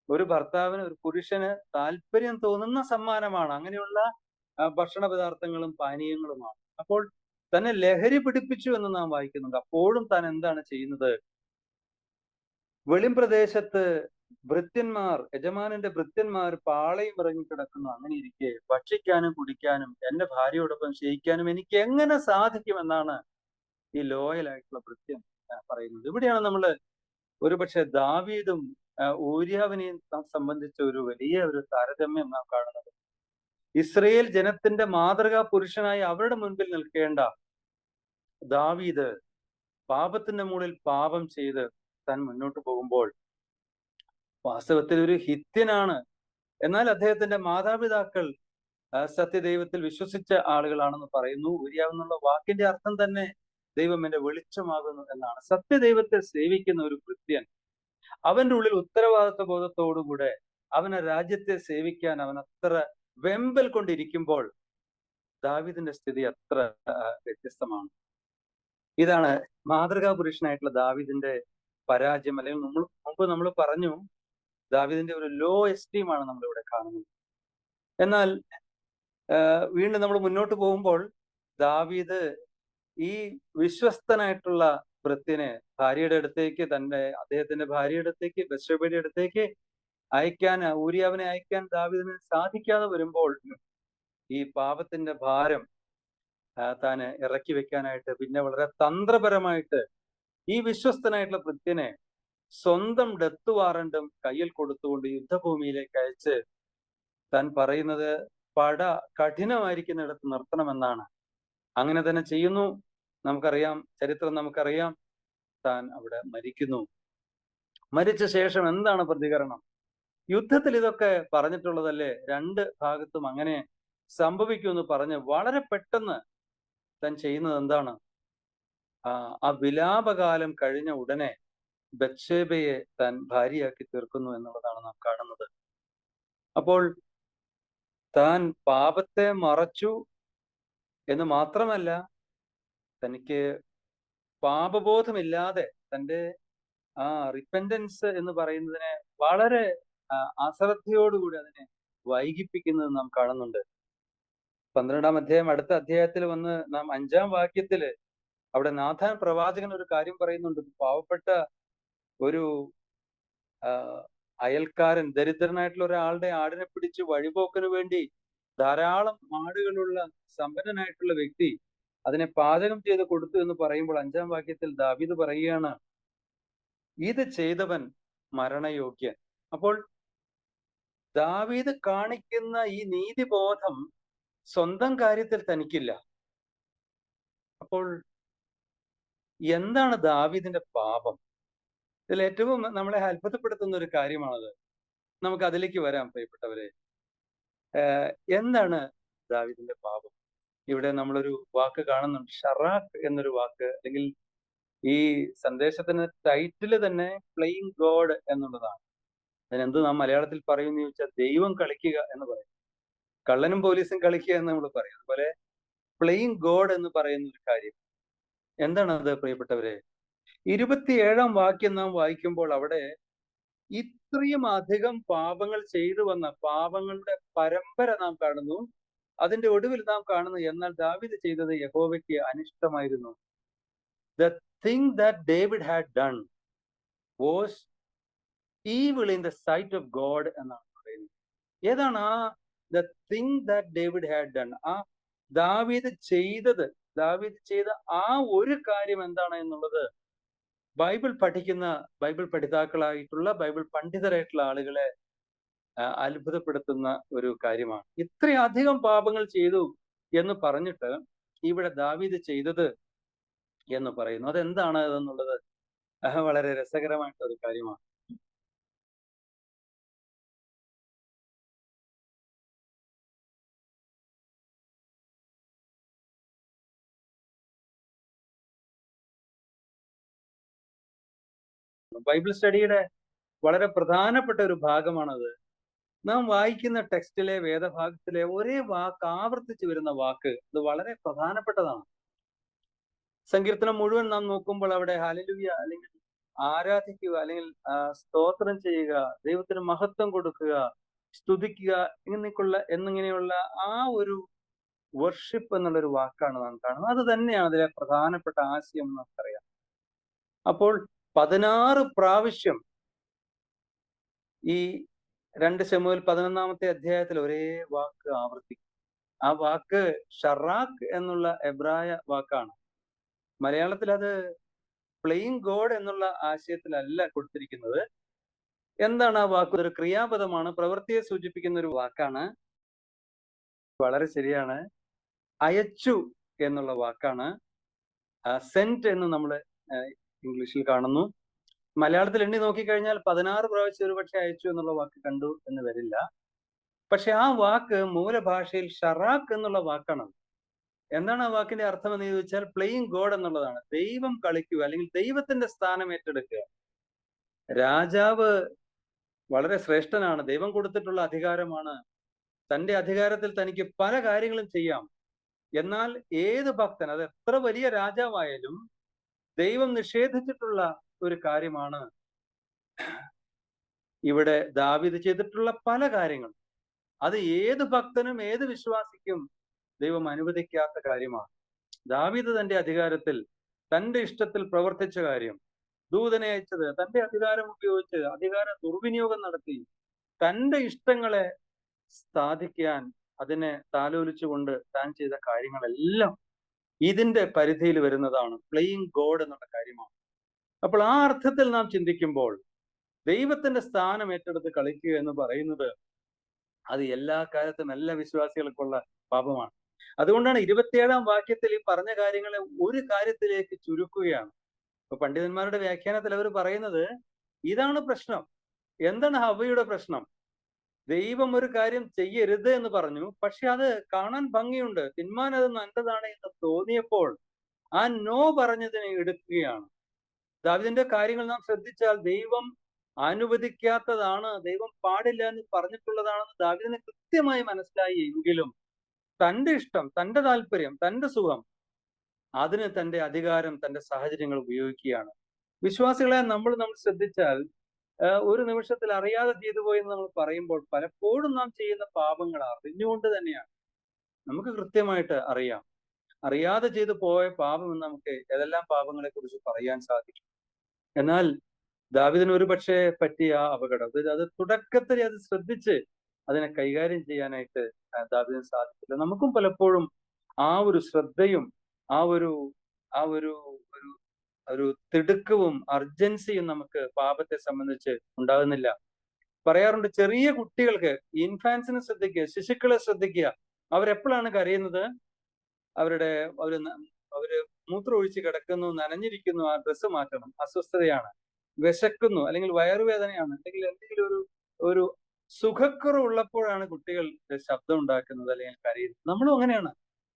ഒരു ഭർത്താവിന്, ഒരു പുരുഷന് താല്പര്യം തോന്നുന്ന സമ്മാനമാണ്. അങ്ങനെയുള്ള ഭക്ഷണ പദാർത്ഥങ്ങളും പാനീയങ്ങളുമാണ്. അപ്പോൾ തന്നെ ലഹരി പിടിപ്പിച്ചു എന്ന് നാം വായിക്കുന്നുണ്ട്. അപ്പോഴും താൻ എന്താണ് ചെയ്യുന്നത്? വെളിം പ്രദേശത്ത് ഭൃത്യന്മാർ, യജമാനന്റെ ഭൃത്യന്മാർ പാളയം ഇറങ്ങി കിടക്കുന്നു. അങ്ങനെ ഇരിക്കെ ഭക്ഷിക്കാനും കുടിക്കാനും എന്റെ ഭാര്യയോടൊപ്പം ശയിക്കാനും എനിക്ക് എങ്ങനെ സാധിക്കുമെന്നാണ് ഈ ലോയൽ ആയിട്ടുള്ള ഭൃത്യൻ പറയുന്നത്. ഇവിടെയാണ് നമ്മൾ ഒരുപക്ഷെ ദാവീദും ഊര്യാവിനെയും സംബന്ധിച്ച ഒരു വലിയ ഒരു താരതമ്യം നാം കാണുന്നത്. ഇസ്രയേൽ ജനത്തിന്റെ മാതൃകാ പുരുഷനായി അവരുടെ മുൻപിൽ നിൽക്കേണ്ട ദാവീദ് പാപത്തിന്റെ മുകളിൽ പാപം ചെയ്ത് താൻ മുന്നോട്ട് പോകുമ്പോൾ വാസ്തവത്തിൽ ഒരു ഹിത്യനാണ്. എന്നാൽ അദ്ദേഹത്തിന്റെ മാതാപിതാക്കൾ സത്യദൈവത്തിൽ വിശ്വസിച്ച ആളുകളാണെന്ന് പറയുന്നു. ഊര്യാവെന്നുള്ള വാക്കിന്റെ അർത്ഥം തന്നെ ദൈവം എന്റെ വെളിച്ചമാകുന്നു എന്നാണ്. സത്യദൈവത്തെ സേവിക്കുന്ന ഒരു ക്രിസ്ത്യൻ അവന്റെ ഉള്ളിൽ ഉത്തരവാദിത്വ ബോധത്തോടുകൂടെ അവനെ രാജ്യത്തെ സേവിക്കാൻ അവൻ അത്ര വെമ്പൽ കൊണ്ടിരിക്കുമ്പോൾ ദാവീദിന്റെ സ്ഥിതി അത്ര വ്യത്യസ്തമാണ്. ഇതാണ് മാതൃകാ പുരുഷനായിട്ടുള്ള ദാവീദിന്റെ പരാജയം. അല്ലെങ്കിൽ മുമ്പ് നമ്മൾ പറഞ്ഞു ദാവീദിന്റെ ഒരു ലോ എസ്റ്റീമാണ് നമ്മളിവിടെ കാണുന്നത്. എന്നാൽ വീണ്ടും നമ്മൾ മുന്നോട്ട് പോകുമ്പോൾ ദാവീദ് ഈ വിശ്വസ്തനായിട്ടുള്ള ഭൃത്യനെ ഭാര്യയുടെ അടുത്തേക്ക് അദ്ദേഹത്തിന്റെ ഭാര്യയുടെ അടുത്തേക്ക് ബത്ശേബയുടെ അടുത്തേക്ക് ഊര്യാവിനെ അയക്കാൻ ദാവീദിന് സാധിക്കാതെ വരുമ്പോൾ ഈ പാപത്തിന്റെ ഭാരം താൻ ഇറക്കി വെക്കാനായിട്ട് പിന്നെ വളരെ തന്ത്രപരമായിട്ട് ഈ വിശ്വസ്തനായിട്ടുള്ള ഭൃത്യനെ സ്വന്തം ഡെത്ത് വാറണ്ടും കയ്യിൽ കൊടുത്തുകൊണ്ട് യുദ്ധഭൂമിയിലേക്ക് അയച്ച് താൻ പറയുന്നത് പട കഠിനമായിരിക്കുന്നിടത്ത് നിർത്തണമെന്നാണ്. അങ്ങനെ തന്നെ ചെയ്യുന്നു. നമുക്കറിയാം, ചരിത്രം നമുക്കറിയാം. താൻ അവിടെ മരിക്കുന്നു. മരിച്ച ശേഷം എന്താണ് പ്രതികരണം? യുദ്ധത്തിൽ ഇതൊക്കെ പറഞ്ഞിട്ടുള്ളതല്ലേ, രണ്ട് ഭാഗത്തും അങ്ങനെ സംഭവിക്കുമെന്ന് പറഞ്ഞ് വളരെ പെട്ടെന്ന് താൻ ചെയ്യുന്നത് എന്താണ്? ആ വിലാപകാലം കഴിഞ്ഞ ഉടനെ ബത്ശേബയെ താൻ ഭാര്യയാക്കി തീർക്കുന്നു എന്നുള്ളതാണ് നാം കാണുന്നത്. അപ്പോൾ താൻ പാപത്തെ മറച്ചു എന്ന് മാത്രമല്ല, തനിക്ക് പാപബോധമില്ലാതെ തൻ്റെ റിപ്പൻറ്റൻസ് എന്ന് പറയുന്നതിനെ വളരെ അശ്രദ്ധയോടുകൂടി അതിനെ വൈകിപ്പിക്കുന്നത് നാം കാണുന്നുണ്ട്. 12-ാം അധ്യായം അടുത്ത അധ്യായത്തിൽ വന്ന് നാം 5-ാം വാക്യത്തില് അവിടെ നാഥാൻ പ്രവാചകൻ ഒരു കാര്യം പറയുന്നുണ്ട്. പാവപ്പെട്ട ഒരു അയൽക്കാരൻ, ദരിദ്രനായിട്ടുള്ള ഒരാളുടെ ആടിനെ പിടിച്ച് വഴിപോക്കിന് വേണ്ടി ധാരാളം ആടുകളുള്ള സമ്പന്നനായിട്ടുള്ള വ്യക്തി അതിനെ പാചകം ചെയ്ത് കൊടുത്തു എന്ന് പറയുമ്പോൾ 5-ാം വാക്യത്തിൽ ദാവീദ് പറയുകയാണ്, ഇത് ചെയ്തവൻ മരണയോഗ്യൻ. അപ്പോൾ ദാവീദ് കാണിക്കുന്ന ഈ നീതിബോധം സ്വന്തം കാര്യത്തിൽ തനിക്കില്ല. അപ്പോൾ എന്താണ് ദാവീദിന്റെ പാപം? ഇതിൽ ഏറ്റവും നമ്മളെ അത്ഭുതപ്പെടുത്തുന്ന ഒരു കാര്യമാണത്. നമുക്ക് അതിലേക്ക് വരാം പ്രിയപ്പെട്ടവരെ. എന്താണ് ദാവീദിന്റെ പാപം? ഇവിടെ നമ്മളൊരു വാക്ക് കാണുന്നുണ്ട്, ഷറാഖ് എന്നൊരു വാക്ക്. അല്ലെങ്കിൽ ഈ സന്ദേശത്തിന് ടൈറ്റില് തന്നെ പ്ലേയിങ് ഗോഡ് എന്നുള്ളതാണ്. അതിനെന്ത് നാം മലയാളത്തിൽ പറയുമെന്ന് ചോദിച്ചാൽ ദൈവം കളിക്കുക എന്ന് പറയും. കള്ളനും പോലീസും കളിക്കുക എന്ന് നമ്മൾ പറയും. അതുപോലെ പ്ലേയിങ് ഗോഡ് എന്ന് പറയുന്ന ഒരു കാര്യം എന്താണത് പ്രിയപ്പെട്ടവരെ? 27-ാം വാക്യം നാം വായിക്കുമ്പോൾ അവിടെ ഇത്രയും അധികം പാപങ്ങൾ ചെയ്തു വന്ന പാപങ്ങളുടെ പരമ്പര നാം കാണുന്നു. അതിന്റെ ഒടുവിൽ നാം കാണുന്നു, എന്നാൽ ദാവീദ് ചെയ്തത് യഹോവയ്ക്ക് അനിഷ്ടമായിരുന്നു. The thing that David had done was evil in the sight of God എന്നാണ് പറയുന്നത്. ഏതാണ് the thing that David had done? ദാവീദ് ചെയ്ത ആ ഒരു കാര്യം എന്താണ് എന്നുള്ളത് ബൈബിൾ പഠിതാക്കളായിട്ടുള്ള ബൈബിൾ പണ്ഡിതരായിട്ടുള്ള ആളുകളെ അത്ഭുതപ്പെടുത്തുന്ന ഒരു കാര്യമാണ്. ഇത്രയധികം പാപങ്ങൾ ചെയ്തു എന്ന് പറഞ്ഞിട്ട് ഇവിടെ ദാവീദ് ചെയ്തത് എന്ന് പറയുന്നു. അതെന്താണ് എന്നുള്ളത് വളരെ രസകരമായിട്ടുള്ള ഒരു കാര്യമാണ്. ബൈബിൾ സ്റ്റഡിയുടെ വളരെ പ്രധാനപ്പെട്ട ഒരു ഭാഗമാണത്. നാം വായിക്കുന്ന ടെക്സ്റ്റിലെ വേദഭാഗത്തിലെ ഒരേ വാക്ക് ആവർത്തിച്ചു വരുന്ന വാക്ക് ഇത് വളരെ പ്രധാനപ്പെട്ടതാണ്. സങ്കീർത്തനം മുഴുവൻ നാം നോക്കുമ്പോൾ അവിടെ ഹല്ലേലൂയ അല്ലെങ്കിൽ ആരാധിക്കുക അല്ലെങ്കിൽ സ്തോത്രം ചെയ്യുക, ദൈവത്തിന് മഹത്വം കൊടുക്കുക, സ്തുതിക്കുക എന്നിങ്ങനെയുള്ള ആ ഒരു വർഷിപ്പ് എന്നുള്ളൊരു വാക്കാണ് നാം കാണുന്നത്. അത് തന്നെയാണ് അതിലെ പ്രധാനപ്പെട്ട ആശയം എന്ന് നമുക്കറിയാം. അപ്പോൾ 16 പ്രാവശ്യം ഈ 2 ശമൂവേൽ 11-ാമത്തെ അധ്യായത്തിൽ ഒരേ വാക്ക് ആവർത്തിക്കും. ആ വാക്ക് ഷറാഖ് എന്നുള്ള എബ്രായ വാക്കാണ്. മലയാളത്തിൽ അത് പ്ലേയിങ് ഗോഡ് എന്നുള്ള ആശയത്തിലല്ല കൊടുത്തിരിക്കുന്നത്. എന്താണ് ആ വാക്ക്? ഒരു ക്രിയാപദമാണ്, പ്രവൃത്തിയെ സൂചിപ്പിക്കുന്ന ഒരു വാക്കാണ്. വളരെ ശരിയാണ്. അയച്ചു എന്നുള്ള വാക്കാണ്. സെന്റ് എന്ന് നമ്മൾ ഇംഗ്ലീഷിൽ കാണുന്നു. മലയാളത്തിൽ എണ്ണി നോക്കിക്കഴിഞ്ഞാൽ 16 പ്രാവശ്യം ഒരുപക്ഷെ അയച്ചു എന്നുള്ള വാക്ക് കണ്ടു എന്ന് വരില്ല. പക്ഷെ ആ വാക്ക് മൂലഭാഷയിൽ ഷറാക്ക് എന്നുള്ള വാക്കാണ്. എന്താണ് ആ വാക്കിന്റെ അർത്ഥം എന്ന് ചോദിച്ചാൽ പ്ലേയിങ് ഗോഡ് എന്നുള്ളതാണ്. ദൈവം കളിക്കുക അല്ലെങ്കിൽ ദൈവത്തിന്റെ സ്ഥാനം ഏറ്റെടുക്കുക. രാജാവ് വളരെ ശ്രേഷ്ഠനാണ്, ദൈവം കൊടുത്തിട്ടുള്ള അധികാരമാണ്. തന്റെ അധികാരത്തിൽ തനിക്ക് പല കാര്യങ്ങളും ചെയ്യാം. എന്നാൽ ഏത് ഭക്തൻ, അത് എത്ര വലിയ രാജാവായാലും ദൈവം നിഷേധിച്ചിട്ടുള്ള ഒരു കാര്യമാണ് ഇവിടെ ദാവീദ് ചെയ്തിട്ടുള്ള പല കാര്യങ്ങളും. അത് ഏത് ഭക്തനും ഏത് വിശ്വാസിക്കും ദൈവം അനുവദിക്കാത്ത കാര്യമാണ്. ദാവീദ് തന്റെ അധികാരത്തിൽ തന്റെ ഇഷ്ടത്തിൽ പ്രവർത്തിച്ച കാര്യം, ദൂതനെ അയച്ചത് തന്റെ അധികാരം ഉപയോഗിച്ച് അധികാര ദുർവിനിയോഗം നടത്തി തന്റെ ഇഷ്ടങ്ങളെ സാധിക്കാൻ അതിനെ താലോലിച്ചുകൊണ്ട് താൻ ചെയ്ത കാര്യങ്ങളെല്ലാം ഇതിന്റെ പരിധിയിൽ വരുന്നതാണ്. പ്ലേയിങ് ഗോഡ് എന്നുള്ള കാര്യമാണ്. അപ്പോൾ ആ അർത്ഥത്തിൽ നാം ചിന്തിക്കുമ്പോൾ ദൈവത്തിന്റെ സ്ഥാനം ഏറ്റെടുത്ത് കളിക്കുക എന്ന് പറയുന്നത് അത് എല്ലാ കാലത്തും എല്ലാ വിശ്വാസികൾക്കുള്ള പാപമാണ്. അതുകൊണ്ടാണ് 27-ാം വാക്യത്തിൽ ഈ പറഞ്ഞ കാര്യങ്ങളെ ഒരു കാര്യത്തിലേക്ക് ചുരുക്കുകയാണ്. ഇപ്പൊ പണ്ഡിതന്മാരുടെ വ്യാഖ്യാനത്തിൽ അവർ പറയുന്നത് ഇതാണ് പ്രശ്നം. എന്താണ് ഹവ്വയുടെ പ്രശ്നം? ദൈവം ഒരു കാര്യം ചെയ്യരുത് എന്ന് പറഞ്ഞു, പക്ഷെ അത് കാണാൻ ഭംഗിയുണ്ട്, തിന്മാൻ അത് നല്ലതാണ് എന്ന് തോന്നിയപ്പോൾ ആ നോ പറഞ്ഞതിനെ എടുക്കുകയാണ്. ദാവീദിന്റെ കാര്യങ്ങൾ നാം ശ്രദ്ധിച്ചാൽ ദൈവം അനുവദിക്കാത്തതാണ്, ദൈവം പാടില്ല എന്ന് പറഞ്ഞിട്ടുള്ളതാണെന്ന് ദാവീദിന് കൃത്യമായി മനസ്സിലായി. എങ്കിലും തന്റെ ഇഷ്ടം, തന്റെ താല്പര്യം, തന്റെ സുഖം, അതിന് തന്റെ അധികാരം, തന്റെ സാഹചര്യങ്ങൾ ഉപയോഗിക്കുകയാണ്. വിശ്വാസികളെ നമ്മൾ ശ്രദ്ധിച്ചാൽ ഒരു നിമിഷത്തിൽ അറിയാതെ ചെയ്തു പോയി എന്ന് നമ്മൾ പറയുമ്പോൾ പലപ്പോഴും നാം ചെയ്യുന്ന പാപങ്ങൾ അറിഞ്ഞുകൊണ്ട് തന്നെയാണ്. നമുക്ക് കൃത്യമായിട്ട് അറിയാം. അറിയാതെ ചെയ്തു പോയ പാപം എന്ന് നമുക്ക് ഏതെല്ലാം പാപങ്ങളെ കുറിച്ച് പറയാൻ സാധിക്കും. എന്നാൽ ദാവീദിന് ഒരു പക്ഷേ പറ്റിയ ആ അപകടം, അത് തുടക്കത്തിൽ അത് ശ്രദ്ധിച്ച് അതിനെ കൈകാര്യം ചെയ്യാനായിട്ട് ദാവീദിന് സാധിച്ചില്ല. നമുക്കും പലപ്പോഴും ആ ഒരു ശ്രദ്ധയും ആ ഒരു ആ ഒരു ഒരു ഒരു തിടുക്കവും അർജൻസിയും നമുക്ക് പാപത്തെ സംബന്ധിച്ച് ഉണ്ടാകുന്നില്ല. പറയാറുണ്ട്, ചെറിയ കുട്ടികൾക്ക്, ഇൻഫാൻസിനെ ശ്രദ്ധിക്കുക, ശിശുക്കളെ ശ്രദ്ധിക്കുക. അവരെപ്പോഴാണ് കരയുന്നത്? അവരുടെ അവര് മൂത്രം ഒഴിച്ച് കിടക്കുന്നു, നനഞ്ഞിരിക്കുന്നു, ആ ഡ്രസ്സ് മാറ്റണം, അസ്വസ്ഥതയാണ്, വിശക്കുന്നു, അല്ലെങ്കിൽ വയറുവേദനയാണ്, അല്ലെങ്കിൽ എന്തെങ്കിലും ഒരു സുഖക്കുറവ് ഉള്ളപ്പോഴാണ് കുട്ടികൾ ശബ്ദം ഉണ്ടാക്കുന്നത് അല്ലെങ്കിൽ കരയുന്നത്. നമ്മളും അങ്ങനെയാണ്.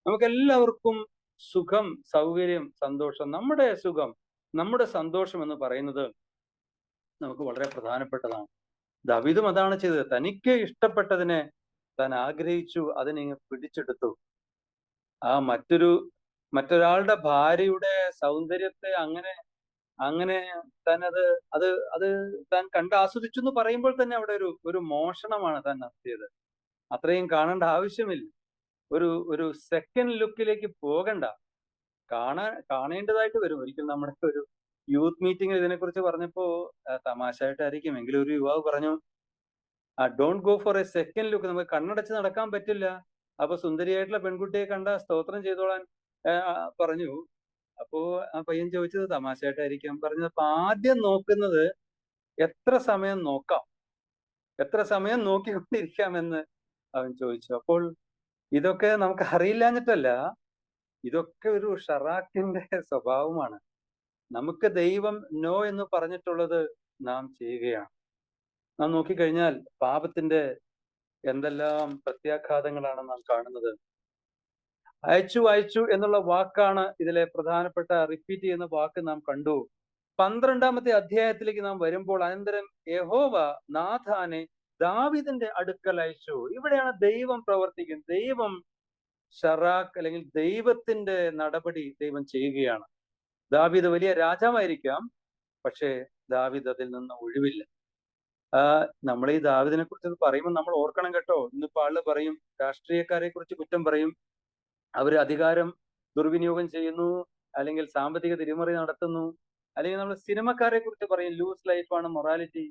നമുക്ക് എല്ലാവർക്കും സുഖം, സൗകര്യം, സന്തോഷം, നമ്മുടെ സുഖം, നമ്മുടെ സന്തോഷം എന്ന് പറയുന്നത് നമുക്ക് വളരെ പ്രധാനപ്പെട്ടതാണ്. ദാവീദും അതാണ് ചെയ്തത്. തനിക്ക് ഇഷ്ടപ്പെട്ടതിനെ താൻ ആഗ്രഹിച്ചു, അതിനെ പിടിച്ചെടുത്തു. ആ മറ്റൊരാളുടെ ഭാര്യയുടെ സൗന്ദര്യത്തെ അങ്ങനെ താൻ അത് താൻ കണ്ട് ആസ്വദിച്ചു എന്ന് പറയുമ്പോൾ തന്നെ അവിടെ ഒരു മോഷണമാണ് താൻ നടത്തിയത്. അത്രയും കാണേണ്ട ആവശ്യമില്ല. ഒരു സെക്കൻഡ് ലുക്കിലേക്ക് പോകണ്ട. കാണേണ്ടതായിട്ട് വരും. ഒരിക്കൽ നമ്മുടെ ഒരു യൂത്ത് മീറ്റിംഗിൽ ഇതിനെക്കുറിച്ച് പറഞ്ഞപ്പോ തമാശയായിട്ടായിരിക്കും, എങ്കിലും ഒരു യുവാവ് പറഞ്ഞു, don't go for A second look. നമുക്ക് കണ്ണടച്ച് നടക്കാൻ പറ്റില്ല. അപ്പൊ സുന്ദരിയായിട്ടുള്ള പെൺകുട്ടിയെ കണ്ട സ്തോത്രം ചെയ്തോളാൻ പറഞ്ഞു. അപ്പോ ആ പയ്യൻ ചോദിച്ചത് തമാശയായിട്ടായിരിക്കാം പറഞ്ഞത്, അപ്പൊ ആദ്യം നോക്കുന്നത് എത്ര സമയം നോക്കാം, എത്ര സമയം നോക്കിക്കൊണ്ടിരിക്കാമെന്ന് അവൻ ചോദിച്ചു. അപ്പോൾ ഇതൊക്കെ നമുക്ക് അറിയില്ലാഞ്ഞിട്ടല്ല, ഇതൊക്കെ ഒരു ഷറാക്കിന്റെ സ്വഭാവമാണ്. നമുക്ക് ദൈവം നോ എന്ന് പറഞ്ഞിട്ടുള്ളത് നാം ചെയ്യുകയാണ്. നാം നോക്കിക്കഴിഞ്ഞാൽ പാപത്തിന്റെ എന്തെല്ലാം പ്രത്യാഘാതങ്ങളാണ് നാം കാണുന്നത്. അയച്ചു എന്നുള്ള വാക്കാണ് ഇതിലെ പ്രധാനപ്പെട്ട, റിപ്പീറ്റ് ചെയ്യുന്ന വാക്ക് നാം കണ്ടു. 12-ാമത്തെ അധ്യായത്തിലേക്ക് നാം വരുമ്പോൾ അനന്തരം യഹോവ നാഥാനെ ദാവീദിന്റെ അടുക്കൽ അയച്ചു. ഇവിടെയാണ് ദൈവം പ്രവർത്തിക്കുന്നത്. ദൈവം ഷറാക്ക് അല്ലെങ്കിൽ ദൈവത്തിന്റെ നടപടി ദൈവം ചെയ്യുകയാണ്. ദാവീദ് വലിയ രാജാവായിരിക്കാം, പക്ഷേ ദാവീദ് അതിൽ നിന്ന് ഒഴിവില്ല. നമ്മൾ ഈ ദാവീദിനെ കുറിച്ച് പറയുമ്പോൾ നമ്മൾ ഓർക്കണം കേട്ടോ. ഇന്നിപ്പോ ആള് പറയും, രാഷ്ട്രീയക്കാരെ കുറിച്ച് കുറ്റം പറയും, അവര് അധികാരം ദുർവിനിയോഗം ചെയ്യുന്നു, അല്ലെങ്കിൽ സാമ്പത്തിക തിരിമറി നടത്തുന്നു, അല്ലെങ്കിൽ നമ്മൾ സിനിമക്കാരെ കുറിച്ച് പറയും, ലൂസ് ലൈഫാണ് മൊറാലിറ്റി.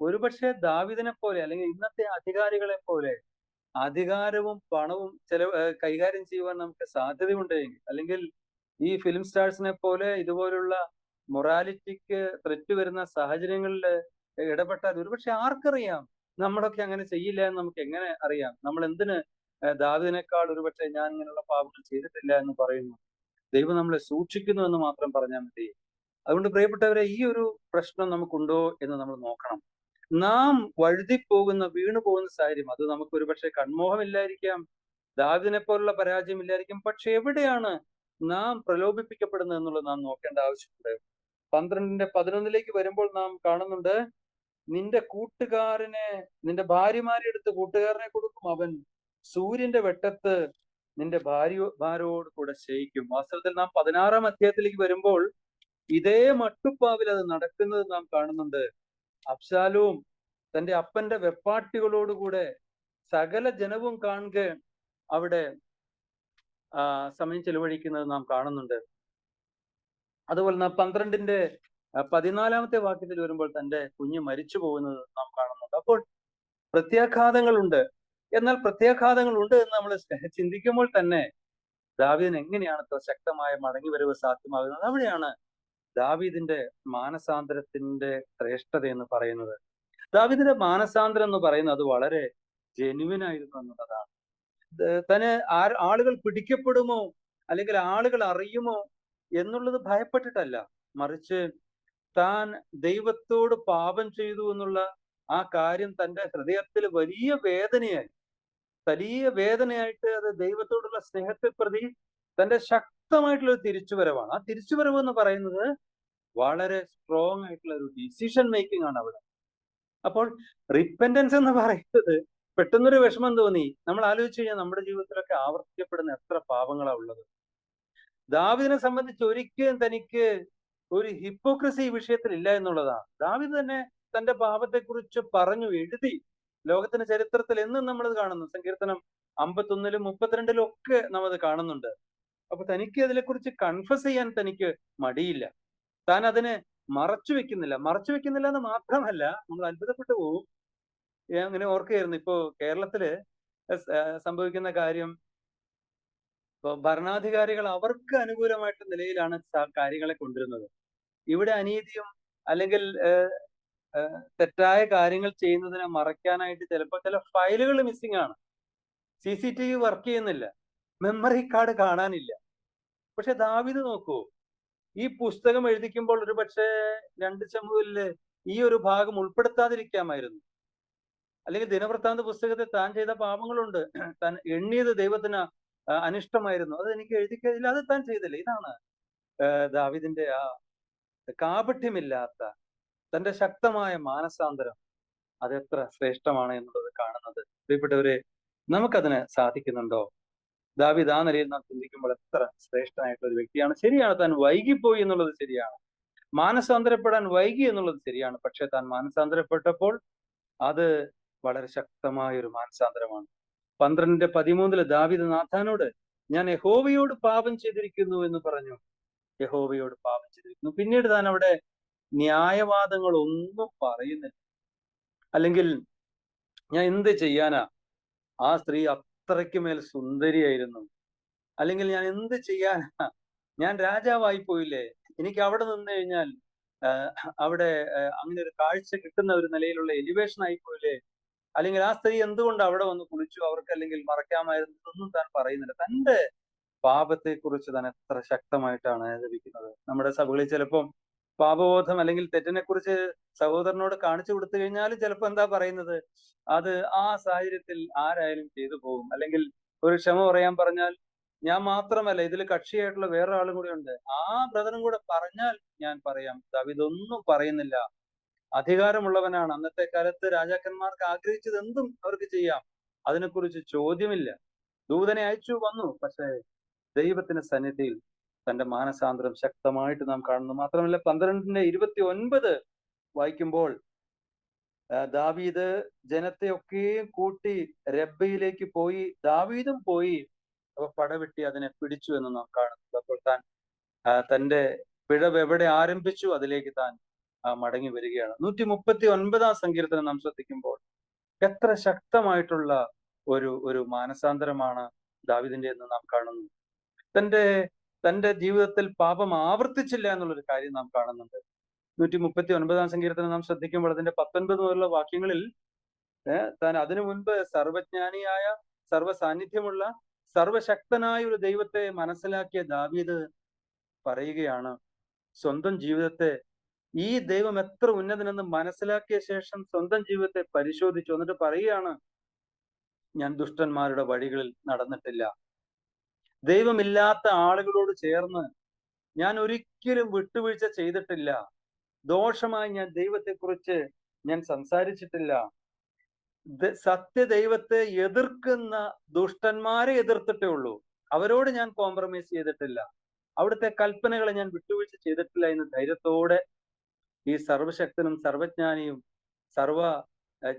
ഒരുപക്ഷെ ദാവീദിനെ പോലെ അല്ലെങ്കിൽ ഇന്നത്തെ അധികാരികളെ പോലെ അധികാരവും പണവും കൈകാര്യം ചെയ്യുവാൻ നമുക്ക് സാധ്യതയുണ്ടെങ്കിൽ, അല്ലെങ്കിൽ ഈ ഫിലിം സ്റ്റാർസിനെ പോലെ ഇതുപോലുള്ള മൊറാലിറ്റിക്ക് ത്രെറ്റ് വരുന്ന സാഹചര്യങ്ങളിൽ ഇടപെട്ടാൽ ഒരുപക്ഷെ ആർക്കറിയാം നമ്മളൊക്കെ അങ്ങനെ ചെയ്യില്ല എന്ന് നമുക്ക് എങ്ങനെ അറിയാം? നമ്മൾ എന്തിന് ദാവീദിനേക്കാൾ ഒരുപക്ഷെ ഞാൻ ഇങ്ങനെയുള്ള പാപങ്ങൾ ചെയ്തിട്ടില്ല എന്ന് പറയുന്നു. ദൈവം നമ്മളെ സൂക്ഷിക്കുന്നു എന്ന് മാത്രം പറഞ്ഞാൽ മതി. അതുകൊണ്ട് പ്രിയപ്പെട്ടവരെ, ഈ ഒരു പ്രശ്നം നമുക്കുണ്ടോ എന്ന് നമ്മൾ നോക്കണം. നാം വഴുതിപ്പോകുന്ന വീണു പോകുന്ന സാഹചര്യം അത് നമുക്ക് ഒരുപക്ഷെ കൺമോഹമില്ലായിരിക്കാം, ദാവീദിനെ പോലുള്ള പരാജയമില്ലായിരിക്കും. പക്ഷെ എവിടെയാണ് നാം പ്രലോഭിപ്പിക്കപ്പെടുന്നത് എന്നുള്ളത് നാം നോക്കേണ്ട ആവശ്യമുണ്ട്. 12:11 വരുമ്പോൾ നാം കാണുന്നുണ്ട്, നിന്റെ കൂട്ടുകാരനെ, നിന്റെ ഭാര്യമാരെ എടുത്ത് കൂട്ടുകാരനെ കൊടുക്കും, അവൻ സൂര്യന്റെ വെട്ടത്ത് നിന്റെ ഭാര്യമാരോട് കൂടെ ശയിക്കും. വാസ്തവത്തിൽ നാം 16-ാം അധ്യായത്തിലേക്ക് വരുമ്പോൾ ഇതേ മട്ടുപ്പാവിൽ അത് നടക്കുന്നത് നാം കാണുന്നുണ്ട്. അബ്ശാലോം തന്റെ അപ്പന്റെ വെപ്പാട്ടികളോടുകൂടെ സകല ജനവും കാണുക അവിടെ സമയം ചെലവഴിക്കുന്നത് നാം കാണുന്നുണ്ട്. അതുപോലെ 12-ന്റെ 14-ാമത്തെ വാക്യത്തിൽ വരുമ്പോൾ തന്റെ കുഞ്ഞ് മരിച്ചു പോകുന്നത് നാം കാണുന്നുണ്ട്. അപ്പോൾ പ്രത്യാഘാതങ്ങളുണ്ട്. എന്നാൽ പ്രത്യാഘാതങ്ങളുണ്ട് എന്ന് നമ്മൾ ചിന്തിക്കുമ്പോൾ തന്നെ ദാവീദിന് എങ്ങനെയാണ് ഇത്ര ശക്തമായ മടങ്ങിവരവ് സാധ്യമാകുന്നത്? അവിടെയാണ് ദാവീദിന്റെ മാനസാന്തരത്തിന്റെ ശ്രേഷ്ഠത എന്ന് പറയുന്നത്. ദാവീദിന്റെ മാനസാന്തരം എന്ന് പറയുന്നത് അത് വളരെ ജെന്യുവിൻ ആയിരുന്നു എന്നുള്ളതാണ്. തന്നെ ആളുകൾ പിടിക്കപ്പെടുമോ അല്ലെങ്കിൽ ആളുകൾ അറിയുമോ എന്നുള്ളത് ഭയപ്പെട്ടിട്ടല്ല, മറിച്ച് താൻ ദൈവത്തോട് പാപം ചെയ്തു എന്നുള്ള ആ കാര്യം തന്റെ ഹൃദയത്തിൽ വലിയ വേദനയായിട്ട് അത് ദൈവത്തോടുള്ള സ്നേഹത്തെ പ്രതി തന്റെ ശക്തമായിട്ടുള്ള ഒരു തിരിച്ചുവരവാണ്. ആ തിരിച്ചുവരവ് എന്ന് പറയുന്നത് വളരെ സ്ട്രോങ് ആയിട്ടുള്ള ഒരു ഡിസിഷൻ മേക്കിംഗ് ആണ് അവിടെ. അപ്പോൾ റിപ്പന്റൻസ് എന്ന് പറയുന്നത് പെട്ടെന്നൊരു വിഷമം തോന്നി. നമ്മൾ ആലോചിച്ച് കഴിഞ്ഞാൽ നമ്മുടെ ജീവിതത്തിലൊക്കെ ആവർത്തിക്കപ്പെടുന്ന എത്ര പാപങ്ങളാണ് ഉള്ളത്. ദാവീദിനെ സംബന്ധിച്ച് ഒരിക്കലും തനിക്ക് ഒരു ഹിപ്പോക്രസി ഈ വിഷയത്തിൽ ഇല്ല എന്നുള്ളതാണ്. ദാവീദ് തന്നെ തന്റെ പാപത്തെക്കുറിച്ച് പറഞ്ഞു എഴുതി. ലോകത്തിന്റെ ചരിത്രത്തിൽ എന്നും നമ്മൾ കാണുന്നു. സങ്കീർത്തനം 51-ലും 32-ലും ഒക്കെ നാം അത് കാണുന്നുണ്ട്. അപ്പൊ തനിക്ക് അതിനെക്കുറിച്ച് കൺഫസ് ചെയ്യാൻ തനിക്ക് മടിയില്ല. താൻ അതിനെ മറച്ചു വെക്കുന്നില്ല എന്ന് മാത്രമല്ല, നമ്മൾ അത്ഭുതപ്പെട്ടു പോകും. ഞാൻ അങ്ങനെ ഓർക്കുകയായിരുന്നു, ഇപ്പോ കേരളത്തില് സംഭവിക്കുന്ന കാര്യം, ഇപ്പൊ ഭരണാധികാരികൾ അവർക്ക് അനുകൂലമായിട്ട് നിലയിലാണ് കാര്യങ്ങളെ കൊണ്ടുവരുന്നത്. ഇവിടെ അനീതിയും അല്ലെങ്കിൽ തെറ്റായ കാര്യങ്ങൾ ചെയ്യുന്നതിനെ മറയ്ക്കാനായിട്ട് ചിലപ്പോൾ ചില ഫയലുകൾ മിസ്സിംഗ് ആണ്. CCTV വർക്ക് ചെയ്യുന്നില്ല, മെമ്മറി കാർഡ് കാണാനില്ല. പക്ഷെ ദാവീദ് നോക്കൂ, ഈ പുസ്തകം എഴുതിക്കുമ്പോൾ ഒരു പക്ഷേ 2 ശമൂവേലില് ഈ ഒരു ഭാഗം ഉൾപ്പെടുത്താതിരിക്കാമായിരുന്നു. അല്ലെങ്കിൽ ദിനവൃത്താന്ത പുസ്തകത്തിൽ താൻ ചെയ്ത പാപങ്ങളുണ്ട്, താൻ എണ്ണിയത് ദൈവത്തിന് അനിഷ്ടമായിരുന്നു, അത് എനിക്ക് എഴുതിക്കില്ല, അത് താൻ ചെയ്തില്ല. ഇതാണ് ദാവീദിന്റെ ആ കാപഠ്യമില്ലാത്ത തന്റെ ശക്തമായ മാനസാന്തരം. അതെത്ര ശ്രേഷ്ഠമാണ് എന്നുള്ളത് കാണുന്നത്. പ്രിയപ്പെട്ടവരെ, നമുക്കതിന് സാധിക്കുന്നുണ്ടോ? ദാവീദ് ആ നിലയിൽ നാം ചിന്തിക്കുമ്പോൾ എത്ര ശ്രേഷ്ഠനായിട്ടുള്ള ഒരു വ്യക്തിയാണ്. ശരിയാണ്, താൻ വൈകിപ്പോയി എന്നുള്ളത് ശരിയാണ്, മാനസാന്തരപ്പെടാൻ വൈകി എന്നുള്ളത് ശരിയാണ്. പക്ഷെ താൻ മാനസാന്തരപ്പെട്ടപ്പോൾ അത് വളരെ ശക്തമായ ഒരു മാനസാന്തരമാണ്. 12:13 ദാവീദ് നാഥാനോട്, ഞാൻ യഹോവയോട് പാപം ചെയ്തിരിക്കുന്നു എന്ന് പറഞ്ഞു. യഹോവയോട് പാപം ചെയ്തിരിക്കുന്നു. പിന്നീട് താൻ അവിടെ ന്യായവാദങ്ങൾ ഒന്നും പറയുന്നില്ല. അല്ലെങ്കിൽ ഞാൻ എന്ത് ചെയ്യാനാ, ആ സ്ത്രീ അത്രയ്ക്ക് മേൽ സുന്ദരിയായിരുന്നു, അല്ലെങ്കിൽ ഞാൻ എന്ത് ചെയ്യാനാ, ഞാൻ രാജാവായി പോയില്ലേ, എനിക്ക് അവിടെ നിന്ന് കഴിഞ്ഞാൽ അവിടെ അങ്ങനെ ഒരു കാഴ്ച കിട്ടുന്ന ഒരു നിലയിലുള്ള എലിവേഷൻ ആയി പോയില്ലേ, അല്ലെങ്കിൽ ആ സ്ത്രീ എന്തുകൊണ്ട് അവിടെ വന്ന് കുളിച്ചു, അവർക്ക് അല്ലെങ്കിൽ മറക്കാമായിരുന്നു, ഇതൊന്നും താൻ പറയുന്നില്ല. തന്റെ പാപത്തെ കുറിച്ച് താൻ എത്ര ശക്തമായിട്ടാണ് ലഭിക്കുന്നത്. നമ്മുടെ സഭകളിൽ ചിലപ്പം പാപബോധം അല്ലെങ്കിൽ തെറ്റിനെ കുറിച്ച് സഹോദരനോട് കാണിച്ചു കൊടുത്തു കഴിഞ്ഞാൽ ചിലപ്പോൾ എന്താ പറയുന്നത്, അത് ആ സാഹചര്യത്തിൽ ആരായാലും ചെയ്തു പോകും. അല്ലെങ്കിൽ ഒരു ക്ഷമ പറയാൻ പറഞ്ഞാൽ, ഞാൻ മാത്രമല്ല ഇതിൽ കക്ഷിയായിട്ടുള്ള വേറെ ആളും കൂടെ ഉണ്ട്, ആ ബ്രദറും കൂടെ പറഞ്ഞാൽ ഞാൻ പറയാം. ദാവീദ് ഒന്നും പറയുന്നില്ല. അധികാരമുള്ളവനാണ്. അന്നത്തെ കാലത്ത് രാജാക്കന്മാർക്ക് ആഗ്രഹിച്ചത് എന്തും അവർക്ക് ചെയ്യാം, അതിനെക്കുറിച്ച് ചോദ്യമില്ല. ദൂതനെ അയച്ചു, വന്നു. പക്ഷേ ദൈവത്തിന്റെ സന്നിധിയിൽ തന്റെ മാനസാന്തരം ശക്തമായിട്ട് നാം കാണുന്നു. മാത്രമല്ല 12:29 വായിക്കുമ്പോൾ ദാവീദ് ജനത്തെയൊക്കെയും കൂട്ടി രബ്ബയിലേക്ക് പോയി, ദാവീദും പോയി പടവെട്ടി അതിനെ പിടിച്ചു എന്ന് നാം കാണുന്നു. അപ്പോൾ താൻ തന്റെ പിഴവ് എവിടെ ആരംഭിച്ചു അതിലേക്ക് താൻ മടങ്ങി വരികയാണ്. 139-ാം സങ്കീർത്തനം നാം ശ്രദ്ധിക്കുമ്പോൾ എത്ര ശക്തമായിട്ടുള്ള ഒരു മാനസാന്തരമാണ് ദാവീദിന്റെ എന്ന് നാം കാണുന്നു. തന്റെ ജീവിതത്തിൽ പാപം ആവർത്തിച്ചില്ല എന്നുള്ളൊരു കാര്യം നാം കാണുന്നുണ്ട്. 139 സങ്കീർത്തനം നാം ശ്രദ്ധിക്കുമ്പോൾ അതിന്റെ 19 മുതലുള്ള വാക്യങ്ങളിൽ താൻ അതിനു മുൻപ് സർവജ്ഞാനിയായ, സർവ്വസാന്നിധ്യമുള്ള, സർവശക്തനായ ഒരു ദൈവത്തെ മനസ്സിലാക്കിയ ദാവീദ് പറയുകയാണ് സ്വന്തം ജീവിതത്തെ ഈ ദൈവം എത്ര ഉന്നതനെന്ന് മനസ്സിലാക്കിയ ശേഷം സ്വന്തം ജീവിതത്തെ പരിശോധിച്ചു. എന്നിട്ട് പറയുകയാണ്, ഞാൻ ദുഷ്ടന്മാരുടെ വഴികളിൽ നടന്നിട്ടില്ല. ദൈവമില്ലാത്ത ആളുകളോട് ചേർന്ന് ഞാൻ ഒരിക്കലും വിട്ടുവീഴ്ച ചെയ്തിട്ടില്ല. ദോഷമായി ഞാൻ ദൈവത്തെക്കുറിച്ച് ഞാൻ സംസാരിച്ചിട്ടില്ല. സത്യദൈവത്തെ എതിർക്കുന്ന ദുഷ്ടന്മാരെ എതിർത്തിട്ടേ ഉള്ളൂ. അവരോട് ഞാൻ കോംപ്രമൈസ് ചെയ്തിട്ടില്ല. അവിടുത്തെ കൽപ്പനകളെ ഞാൻ വിട്ടുവീഴ്ച ചെയ്തിട്ടില്ല എന്ന് ധൈര്യത്തോടെ ഈ സർവശക്തനും സർവജ്ഞാനിയും സർവ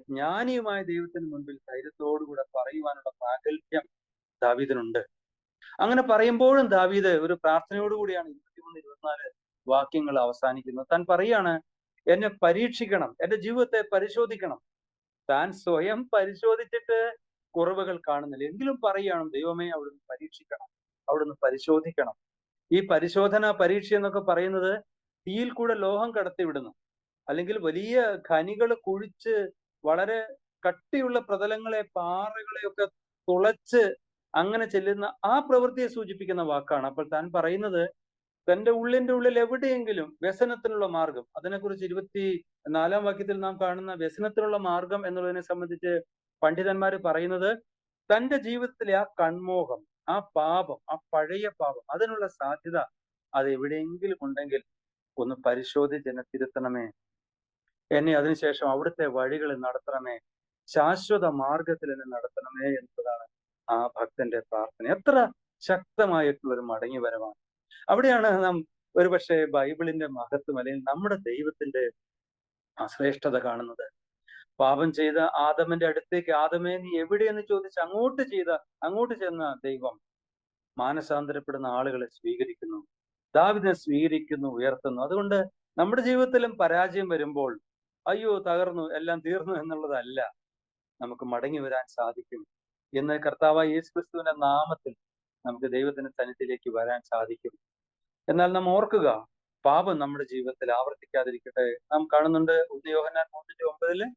ജ്ഞാനിയുമായ ദൈവത്തിന് മുൻപിൽ ധൈര്യത്തോടുകൂടെ പറയുവാനുള്ള പ്രാഗൽഭ്യം ദാവീദിനുണ്ട്. അങ്ങനെ പറയുമ്പോഴും ദാവീദ് ഒരു പ്രാർത്ഥനയോടുകൂടിയാണ് 23-24 വാക്യങ്ങൾ അവസാനിക്കുന്നത്. താൻ പറയാണ്, എന്നെ പരീക്ഷിക്കണം, എന്റെ ജീവിതത്തെ പരിശോധിക്കണം. താൻ സ്വയം പരിശോധിച്ചിട്ട് കുറവുകൾ കാണുന്നില്ല. എങ്കിലും പറയുകയാണ്, ദൈവമേ അവിടുന്ന് പരീക്ഷിക്കണം, അവിടുന്ന് പരിശോധിക്കണം. ഈ പരിശോധന പരീക്ഷ എന്നൊക്കെ പറയുന്നത് തീയിൽ കൂടെ ലോഹം കടത്തിവിടുന്നു, അല്ലെങ്കിൽ വലിയ ഖനികൾ കുഴിച്ച് വളരെ കട്ടിയുള്ള പ്രതലങ്ങളെ, പാറകളെയൊക്കെ തുളച്ച് അങ്ങനെ ചെല്ലുന്ന ആ പ്രവൃത്തിയെ സൂചിപ്പിക്കുന്ന വാക്കാണ്. അപ്പോൾ താൻ പറയുന്നത് തന്റെ ഉള്ളിന്റെ ഉള്ളിൽ എവിടെയെങ്കിലും വ്യസനത്തിനുള്ള മാർഗം, അതിനെക്കുറിച്ച് 24 വാക്യത്തിൽ നാം കാണുന്ന വ്യസനത്തിനുള്ള മാർഗം എന്നുള്ളതിനെ സംബന്ധിച്ച് പണ്ഡിതന്മാർ പറയുന്നത് തന്റെ ജീവിതത്തിലെ ആ കൺമോഹം, ആ പാപം, ആ പഴയ പാപം, അതിനുള്ള സാധ്യത അത് എവിടെയെങ്കിലും ഉണ്ടെങ്കിൽ ഒന്ന് പരിശോധിച്ച് എന്നെ തിരുത്തണമേ, എന്നെ അതിനുശേഷം അവിടുത്തെ വഴികളിൽ നടത്തണമേ, ശാശ്വത മാർഗത്തിൽ എന്നെ നടത്തണമേ എന്നതാണ് ആ ഭക്തന്റെ പ്രാർത്ഥന. എത്ര ശക്തമായിട്ടുള്ള ഒരു മടങ്ങിവരവാണ്. അവിടെയാണ് നാം ഒരുപക്ഷെ ബൈബിളിന്റെ മഹത്വം, അല്ലെങ്കിൽ നമ്മുടെ ദൈവത്തിന്റെ അശ്രേഷ്ഠത കാണുന്നത്. പാപം ചെയ്ത ആദമിന്റെ അടുത്തേക്ക്, ആദമേ നീ എവിടെയെന്ന് ചോദിച്ച് അങ്ങോട്ട് ചെന്ന ദൈവം മാനസാന്തരപ്പെടുന്ന ആളുകളെ സ്വീകരിക്കുന്നു, ദാവീദിനെ സ്വീകരിക്കുന്നു, ഉയർത്തുന്നു. അതുകൊണ്ട് നമ്മുടെ ജീവിതത്തിലും പരാജയം വരുമ്പോൾ അയ്യോ തകർന്നു, എല്ലാം തീർന്നു എന്നുള്ളതല്ല, നമുക്ക് മടങ്ങി വരാൻ സാധിക്കും എന്ന് കർത്താവായ യേശുക്രിസ്തുവിന്റെ നാമത്തിൽ നമുക്ക് ദൈവത്തിന്റെ സന്നിധിയിലേക്ക് വരാൻ സാധിക്കും. എന്നാൽ നാം ഓർക്കുക, പാപം നമ്മുടെ ജീവിതത്തിൽ ആവർത്തിക്കാതിരിക്കട്ടെ. നാം കാണുന്നുണ്ട് 1 യോഹന്നാൻ 3:9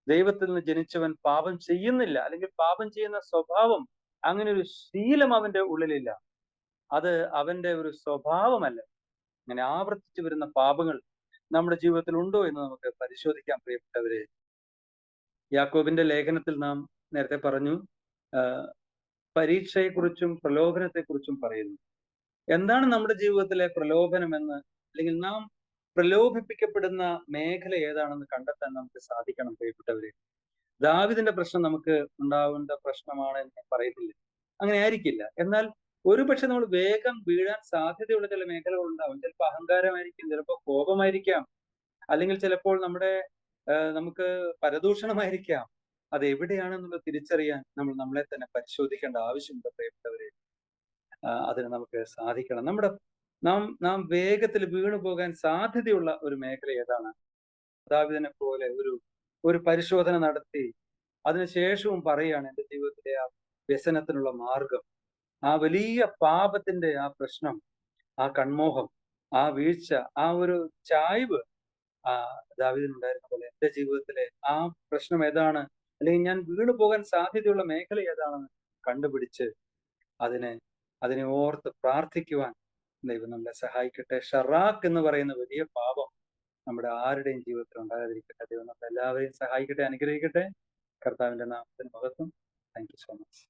ദൈവത്തിൽ നിന്ന് ജനിച്ചവൻ പാപം ചെയ്യുന്നില്ല, അല്ലെങ്കിൽ പാപം ചെയ്യുന്ന സ്വഭാവം, അങ്ങനെ ഒരു ശീലം അവന്റെ ഉള്ളിലില്ല. അത് അവന്റെ ഒരു സ്വഭാവമല്ല. അങ്ങനെ ആവർത്തിച്ചു വരുന്ന പാപങ്ങൾ നമ്മുടെ ജീവിതത്തിൽ ഉണ്ടോ എന്ന് നമുക്ക് പരിശോധിക്കാൻ പ്രിയപ്പെട്ടവരെ. യാക്കോബിന്റെ ലേഖനത്തിൽ നാം നേരത്തെ പറഞ്ഞു, പരീക്ഷയെക്കുറിച്ചും പ്രലോഭനത്തെക്കുറിച്ചും പറയുന്നു. എന്താണ് നമ്മുടെ ജീവിതത്തിലെ പ്രലോഭനമെന്ന്, അല്ലെങ്കിൽ നാം പ്രലോഭിപ്പിക്കപ്പെടുന്ന മേഖല ഏതാണെന്ന് കണ്ടെത്താൻ നമുക്ക് സാധിക്കണം പ്രിയപ്പെട്ടവരെ. ദാവീദിന്റെ പ്രശ്നം നമുക്ക് ഉണ്ടാവേണ്ട പ്രശ്നമാണ് എന്ന് പറയുന്നില്ല, അങ്ങനെ ആയിരിക്കില്ല. എന്നാൽ ഒരുപക്ഷെ നമ്മൾ വേഗം വീഴാൻ സാധ്യതയുള്ള ചില മേഖലകൾ ഉണ്ടാവും. ചിലപ്പോൾ അഹങ്കാരമായിരിക്കും, ചിലപ്പോൾ കോപമായിരിക്കാം, അല്ലെങ്കിൽ ചിലപ്പോൾ നമുക്ക് പരദൂഷണമായിരിക്കാം. അത് എവിടെയാണെന്നുള്ളത് തിരിച്ചറിയാൻ നമ്മൾ നമ്മളെ തന്നെ പരിശോധിക്കേണ്ട ആവശ്യമുണ്ട് പ്രിയപ്പെട്ടവരെ. അതിന് നമുക്ക് സാധിക്കണം. നാം വേഗത്തിൽ വീണു പോകാൻ സാധ്യതയുള്ള ഒരു മേഖല ഏതാണ്? ദാവീദിനെ പോലെ ഒരു പരിശോധന നടത്തി അതിനുശേഷവും പറയാണ്, എന്റെ ജീവിതത്തിലെ ആ വ്യസനത്തിനുള്ള മാർഗം, ആ വലിയ പാപത്തിന്റെ ആ പ്രശ്നം, ആ കൺമോഹം, ആ വീഴ്ച, ആ ഒരു ചായ്വ് ദാവീദിനുണ്ടായിരുന്ന പോലെ എന്റെ ജീവിതത്തിലെ ആ പ്രശ്നം ഏതാണ്, അല്ലെങ്കിൽ ഞാൻ വീണു പോകാൻ സാധ്യതയുള്ള മേഖല ഏതാണെന്ന് കണ്ടുപിടിച്ച് അതിനെ ഓർത്ത് പ്രാർത്ഥിക്കുവാൻ ദൈവം നമ്മളെ സഹായിക്കട്ടെ. ഷറാക്ക് എന്ന് പറയുന്ന വലിയ പാപം നമ്മുടെ ആരുടെയും ജീവിതത്തിൽ ഉണ്ടാകാതിരിക്കട്ടെ. ദൈവം നമ്മളെ എല്ലാവരെയും സഹായിക്കട്ടെ, അനുഗ്രഹിക്കട്ടെ. കർത്താവിന്റെ നാമത്തിന് മഹത്വം. Thank you so much.